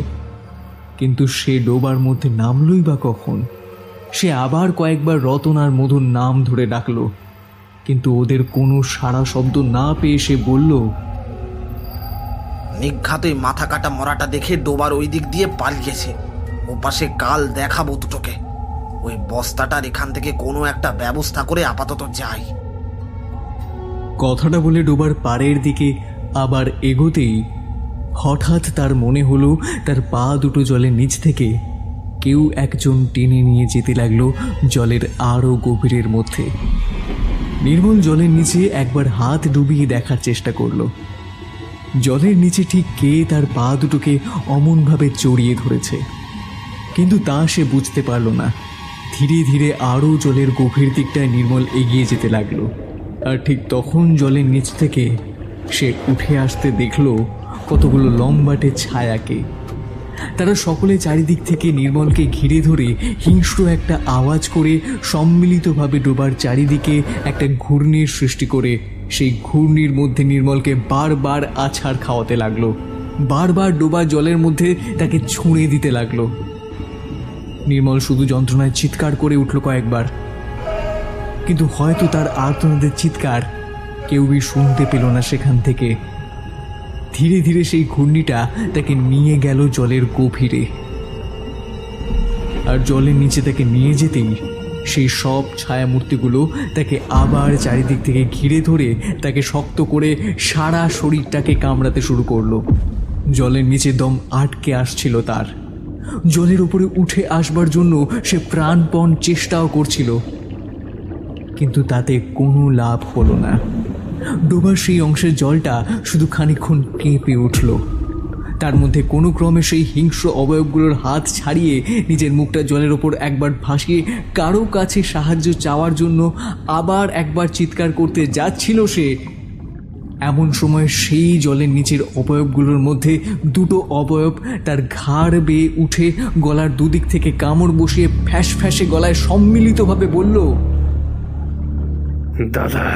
কিন্তু সে ডোবার মধ্যে নামলই বা কখন? সে আবার কয়েকবার রতন আর মধুর নাম ধরে ডাকলো, কিন্তু ওদের কোনো সাড়া শব্দ না পেয়ে সে বলল, নিঘাতে মাথা কাটা মরাটা দেখে ডোবার ওই দিক দিয়ে পালিয়েছে। ও পাশে কাল দেখাবো দুটোকে। ওই বস্তাটার এখান থেকে কোনো একটা ব্যবস্থা করে আপাতত যাই। কথাটা বলে ডোবার পাড়ের দিকে আবার এগোতেই হঠাৎ তার মনে হলো তার পা দুটো জলের নিচ থেকে কেউ একজন টেনে নিয়ে যেতে লাগলো জলের আরো গভীরের মধ্যে। নির্মল জলের নিচে একবার হাত ডুবিয়ে দেখার চেষ্টা করলো। জলের নিচে ঠিক কে তার পা দুটোকে অমনভাবে জড়িয়ে ধরেছে, কিন্তু তা সে বুঝতে পারল না। ধীরে ধীরে আরো জলের গভীর দিকটায় নির্মল এগিয়ে যেতে লাগলো। আর ঠিক তখন জলের নিচ থেকে সে উঠে আসতে দেখলো কতগুলো লম্বাটে ছায়াকে। তারা সকলে চারিদিক থেকে নির্মলকে ঘিরে ধরে হিংস্র একটা আওয়াজ করে সম্মিলিতভাবে ডোবার চারিদিকে একটা ঘূর্ণির সৃষ্টি করে সেই ঘূর্ণির মধ্যে নির্মলকে বারবার আছাড় খাওয়াতে লাগলো। বারবার ডোবা জলের মধ্যে তাকে ছুঁড়ে দিতে লাগলো। নির্মল শুধু যন্ত্রণায় চিৎকার করে উঠল কয়েকবার, কিন্তু হয়তো তার আর্তনাদের চিৎকার কেউই শুনতে পেল না সেখান থেকে। ধীরে ধীরে সেই ঘূর্ণিটা তাকে নিয়ে গেল জলের গভীরে, আর জলের নিচে তাকে নিয়ে যেতেই সেই সব ছায়ামূর্তিগুলো তাকে আবার চারিদিক থেকে ঘিরে ধরে তাকে শক্ত করে সারা শরীরটাকে কামড়াতে শুরু করলো। জলের নিচে দম আটকে আসছিল তার। জলের উপরে উঠে আসবার জন্য সে প্রাণপণ চেষ্টাও করছিল, কিন্তু তাতে কোনো লাভ হলো না। ডোবার সেই অংশের জলটা শুধু খানিকক্ষণ কেঁপে উঠল, তার মধ্যে কোনো ক্রমে সেই হিংস্র অবয়বগুলোর হাত ছাড়িয়ে নিজের মুখটা জলের ওপর একবার ভাসিয়ে কারো কাছে সাহায্য চাওয়ার জন্য আবার একবার চিৎকার করতে যাচ্ছিল সে, এমন সময় সেই জলের নিচের অবয়বগুলোর মধ্যে দুটো অবয়ব তার ঘাড় বেয়ে উঠে গলার দুদিক থেকে কামড় বসিয়ে ফ্যাস ফ্যাসে গলায় সম্মিলিতভাবে বলল, দাদা,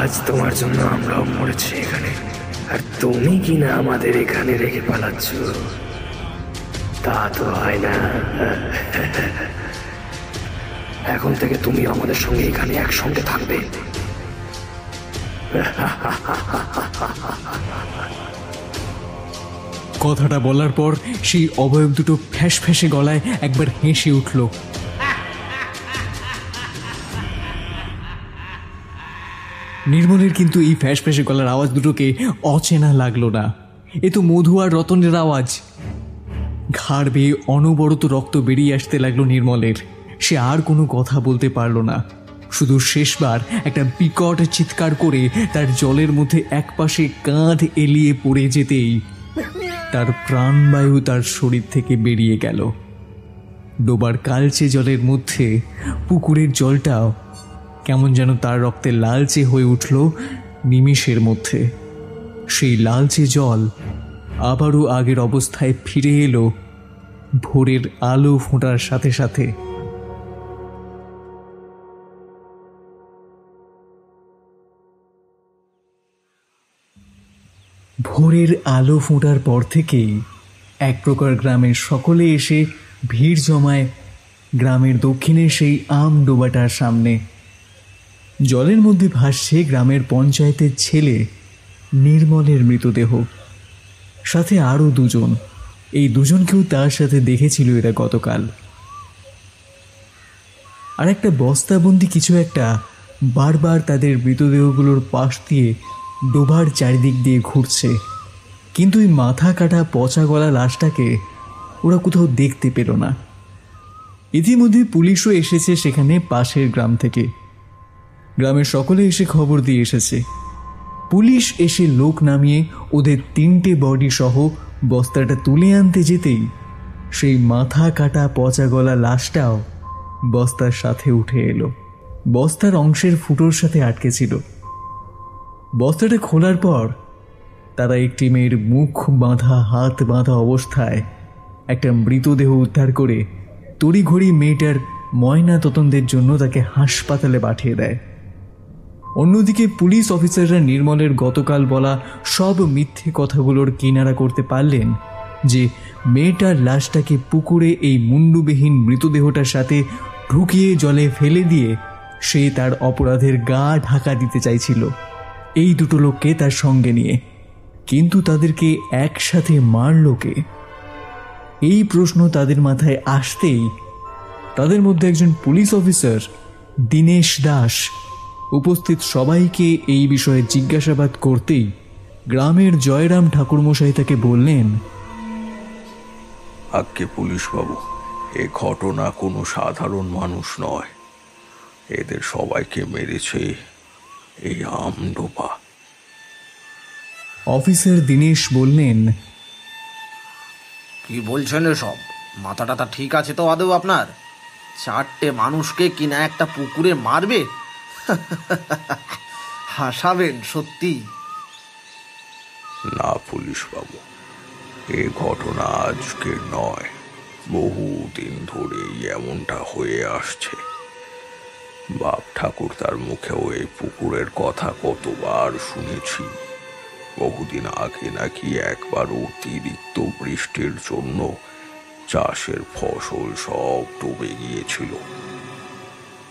আজ তোমার জন্য আমরাও মরেছি এখানে, আর তুমি কিনা আমাদের এখানে রেখে পালাচ্ছ। তা তো হয় না। এখন থেকে তুমি আমাদের সঙ্গে এখানে একসঙ্গে থাকবে। কথাটা বলার পর সেই অবয়ব দুটো ফ্যাস ফ্যাসে গলায় একবার হেসে উঠল। নির্মলের কিন্তু এই ফ্যাস ফ্যাসে গলার আওয়াজ দুটোকে অচেনা লাগলো না। এ তো মধু আর রতনের আওয়াজ। ঘাড় বেয়ে অনবরত রক্ত বেরিয়ে আসতে লাগলো নির্মলের। সে আর কোনো কথা বলতে পারল না, শুধু শেষবার একটা বিকট চিৎকার করে তার জলের মধ্যে একপাশে কাঁধ এলিয়ে পড়ে যেতেই তার প্রাণবায়ু তার শরীর থেকে বেরিয়ে গেল। ডোবার কালচে জলের মধ্যে পুকুরের জলটাও কেমন যেন তার রক্তে লালচে হয়ে উঠল নিমিষের মধ্যে। সেই লালচে জল আবারও আগের অবস্থায় ফিরে এলো ভোরের আলো ফোটার সাথে সাথে। ভোরের আলো ফোটার পর থেকেই এক প্রকার গ্রামের সকলে এসে ভিড় জমায় গ্রামের দক্ষিণে সেই আম ডোবাটার সামনে। জলের মধ্যে ভাসছে গ্রামের পঞ্চায়েতের ছেলে নির্মলের মৃতদেহ, সাথে আরও দুজন। এই দুজনকেও তার সাথে দেখেছিল এরা গতকাল। আর একটা বস্তাবন্দি কিছু একটা বারবার তাদের মৃতদেহগুলোর পাশ দিয়ে ডোবার চারিদিক দিয়ে ঘুরছে, কিন্তু এই মাথা কাটা পচা গলা লাশটাকে ওরা কোথাও দেখতে পেল না। ইতিমধ্যে পুলিশও এসেছে সেখানে পাশের গ্রাম থেকে। গ্রামের সকলে এসে খবর দিয়ে এসেছে। পুলিশ এসে লোক নামিয়ে ওদের 3টে বডি সহ বস্তাটা তুলে আনতে যেতেই সেই মাথা কাটা পচা গলা লাশটাও বস্তার সাথে উঠে এলো। বস্তার অংশের ফুটোর সাথে আটকে ছিল। বস্তাটা খোলার পর তারা একটি মেয়ের মুখ বাঁধা, হাত বাঁধা অবস্থায় একটা মৃতদেহ উদ্ধার করে তড়িঘড়ি মেয়েটার ময়না তদন্তের জন্য তাকে হাসপাতালে পাঠিয়ে দেয়। অন্যদিকে পুলিশ অফিসাররা নির্মলের গতকাল বলা সব মিথ্যে কথাগুলোর কিনারা করতে পারলেন যে মেয়েটার লাশটাকে পুকুরে এই মুন্ডুবিহীন মৃতদেহটার সাথে ঢুকিয়ে জলে ফেলে দিয়ে সে তার অপরাধের গা ঢাকা দিতে চাইছিল এই দুটো লোককে তার সঙ্গে নিয়ে। কিন্তু তাদেরকে একসাথে মারল কে? এই প্রশ্ন তাদের মাথায় আসতেই তাদের মধ্যে একজন পুলিশ অফিসার দীনেশ দাস উপস্থিত সবাইকে এই বিষয়ে জিজ্ঞাসাবাদ করতেই গ্রামের জয়রাম ঠাকুরমশাই তাকে বললেন, আজ্ঞে পুলিশ বাবু, এ ঘটনা কোনো সাধারণ মানুষ নয়। এদের সবাইকে মেরেছে এই আমডোবা। অফিসার দীনেশ বললেন, কি বলছেন এসব? মাথা টাথা ঠিক আছে তো আদৌ আপনার? 4টে মানুষকে কিনা একটা পুকুরে মারবে? হাসাবেন সত্যি? না পুলিশ বাবু, এ ঘটনা আজকের নয়, বহুদিন ধরেই এমনটা হয়ে আসছে। বাপ ঠাকুর তার মুখেও এই পুকুরের কথা কতবার শুনেছি। বহুদিন আগে নাকি একবার অতিরিক্ত বৃষ্টির জন্য চাষের ফসল সব ডুবে গিয়েছিল।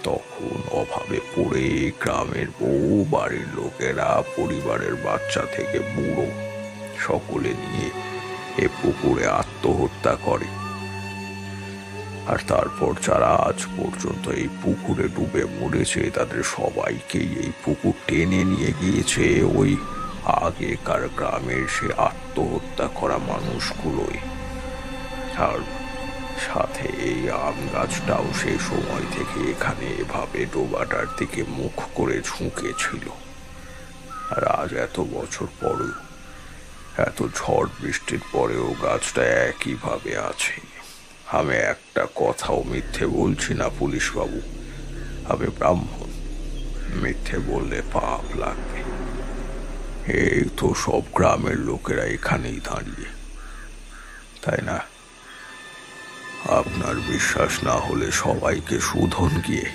তখন অভাবে পড়ে গ্রামের বহু বাড়ির লোকেরা পরিবারের বাচ্চা থেকে বুড়ো সকলে নিয়ে এ পুকুরে আত্মহত্যা করে। আর তারপর যারা আজ পর্যন্ত এই পুকুরে ডুবে মরেছে তাদের সবাইকেই এই পুকুর টেনে নিয়ে গিয়েছে ওই আগেকার গ্রামের সে আত্মহত্যা করা মানুষগুলোই। আর সাথে এই আম গাছটাও সে সময় থেকে এখানে এভাবে ডোবাটার দিকে মুখ করে ঝুঁকে ছিল। আর আজ এত বছর পরেও এত ঝড় বৃষ্টির পরেও গাছটা একইভাবে আছে। আমি একটা কথাও মিথ্যে বলছি না পুলিশ বাবু, আমি ব্রাহ্মণ, মিথ্যে বললে পাপ লাগবে। এই তো সব গ্রামের লোকেরা এখানেই দাঁড়িয়ে, তাই না? আপনার বিশ্বাস না হলে সবাইকে শুধন গিয়ে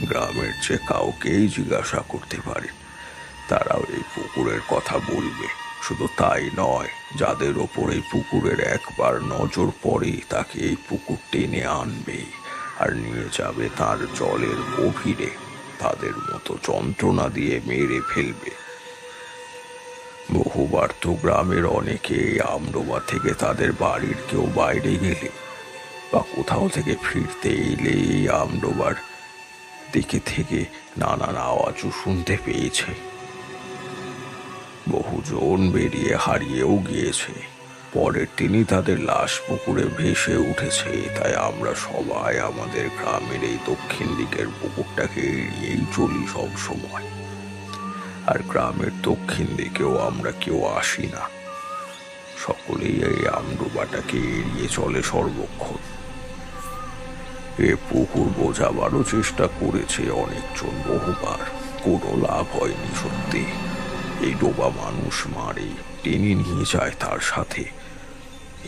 গ্রামের যে কাউকেই জিজ্ঞাসা করতে পারে, তারাও এই পুকুরের কথা বলবে। শুধু তাই নয়, যাদের ওপর এই পুকুরের একবার নজর পড়ে তাকে এই পুকুর টেনে আনবে আর নিয়ে যাবে তার জলের গভীরে, তাদের মতো যন্ত্রণা দিয়ে মেরে ফেলবে। বহুবার তো গ্রামের অনেকে আমডোবা থেকে তাদের বাড়ির কেউ বাইরে গেলে বা কোথাও থেকে ফিরতে এলে এই আমডোবার দিকে থেকে নানান আওয়াজও শুনতে পেয়েছে। বহুজন বেরিয়ে হারিয়েও গিয়েছে। পরের দিনই তাদের লাশ পুকুরে ভেসে উঠেছে। তাই আমরা সবাই আমাদের গ্রামের এই দক্ষিণ দিকের পুকুরটাকে এড়িয়েই চলি সব সময়। আর গ্রামের দক্ষিণ দিকেও আমরা কেউ আসি না, সকলেই এই আমডোবাটাকে এড়িয়ে চলে সর্বক্ষণ। এ পুকুর বোঝাবারও চেষ্টা করেছে অনেকজন বহুবার, কোনো লাভ হয়নি। সত্যি এই ডোবা মানুষ মারে, টেনে নিয়ে যায় তার সাথে।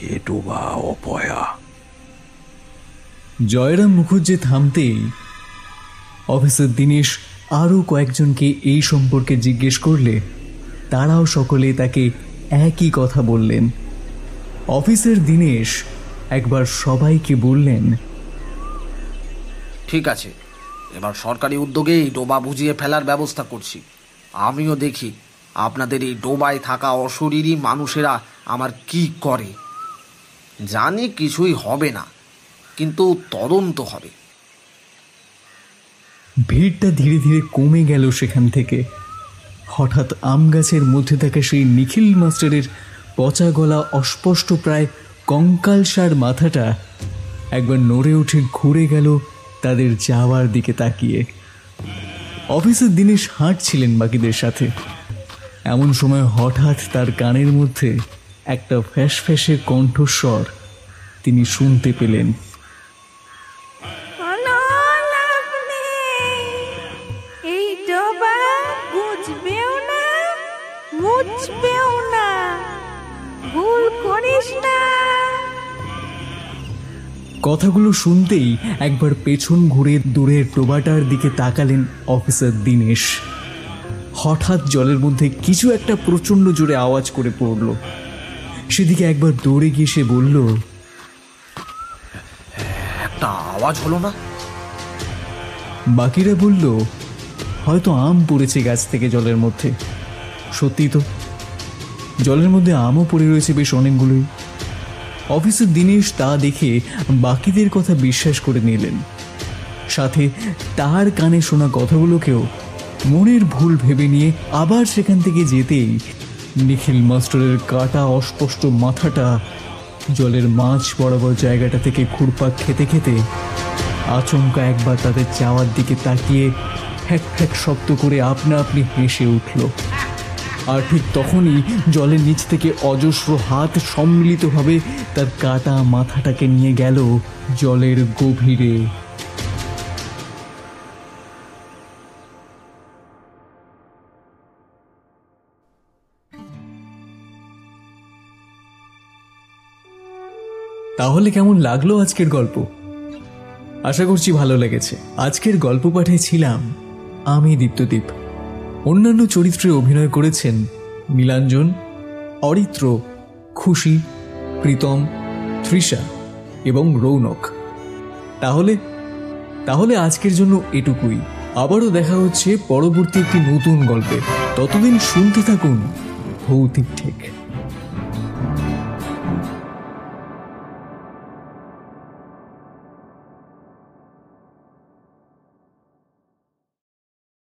এ ডোবা অপয়া। জয়রাম মুখুজ্জি থামতেই অফিসার দীনেশ আরও কয়েকজনকে এই সম্পর্কে জিজ্ঞেস করলে তারাও সকলে তাকে একই কথা বললেন। অফিসার দীনেশ একবার সবাইকে বললেন, ঠিক আছে, এবার সরকারি উদ্যোগে এই ডোবা বুঝিয়ে ফেলার ব্যবস্থা করছি। আমিও দেখি আপনাদের এই ডোবায় থাকা অশরীরী মানুষেরা আমার কি করে। জানি কিছুই হবে না, কিন্তু তদন্ত হবে। ভিড়টা ধীরে ধীরে কমে গেল সেখান থেকে। হঠাৎ আম গাছের মধ্যে থাকা সেই নিখিল মাস্টারের পচা গলা অস্পষ্ট প্রায় কঙ্কালসার মাথাটা একবার নড়ে উঠে ঘুরে গেল তাদের যাওয়ার দিকে তাকিয়ে। অফিসার দীনেশ হাঁটছিলেন বাকিদের সাথে। এমন সময় হঠাৎ তার কানের মধ্যে একটা ফ্যাঁসফ্যাঁসে কণ্ঠস্বর তিনি শুনতে পেলেন। এই ডোবা বুঝবেও না, মুছবেও না, ভুল করিস না। কথাগুলো শুনতেই একবার পেছন ঘুরে দূরের ডোবাটার দিকে তাকালেন অফিসার দীনেশ। হঠাৎ জলের মধ্যে কিছু একটা প্রচন্ড জোরে আওয়াজ করে পড়ল। সেদিকে একবার দৌড়ে গিয়ে সে বলল, একটা আওয়াজ হলো না? বাকিরা বলল, হয়তো আম পড়েছে গাছ থেকে জলের মধ্যে। সত্যি তো, জলের মধ্যে আমও পড়ে রয়েছে বেশ অনেকগুলোই। অফিসার দীনেশ তা দেখে বাকিদের কথা বিশ্বাস করে নিলেন, সাথে তার কানে শোনা কথাগুলোকেও মনের ভুল ভেবে নিয়ে আবার সেখান থেকে যেতেই নিখিল মাস্টারের কাটা অস্পষ্ট মাথাটা জলের মাঝ বরাবর জায়গাটা থেকে ঘুরপাক খেতে খেতে আচমকা একবার তাদের যাওয়ার দিকে তাকিয়ে ফ্যাক ফ্যাক শব্দ করে আপনা আপনি হেসে উঠল। আর ঠিক তখনই জলের নিচ থেকে অজস্র হাত সম্মিলিতভাবে তার কাটা মাথাটাকে নিয়ে গেল জলের গভীরে। তাহলে কেমন লাগলো আজকের গল্প? আশা করছি ভালো লেগেছে। আজকের গল্প পাঠে ছিলাম আমি দীপ্তদীপ। অন্যান্য চরিত্রে অভিনয় করেছেন নীলাঞ্জন, অরিত্র, খুশি, প্রীতম, তৃষা এবং রৌনক। তাহলে আজকের জন্য এটুকুই। আবারও দেখা হচ্ছে পরবর্তী একটি নতুন গল্পে। ততদিন শুনতে থাকুন ভৌতিক ঠিক।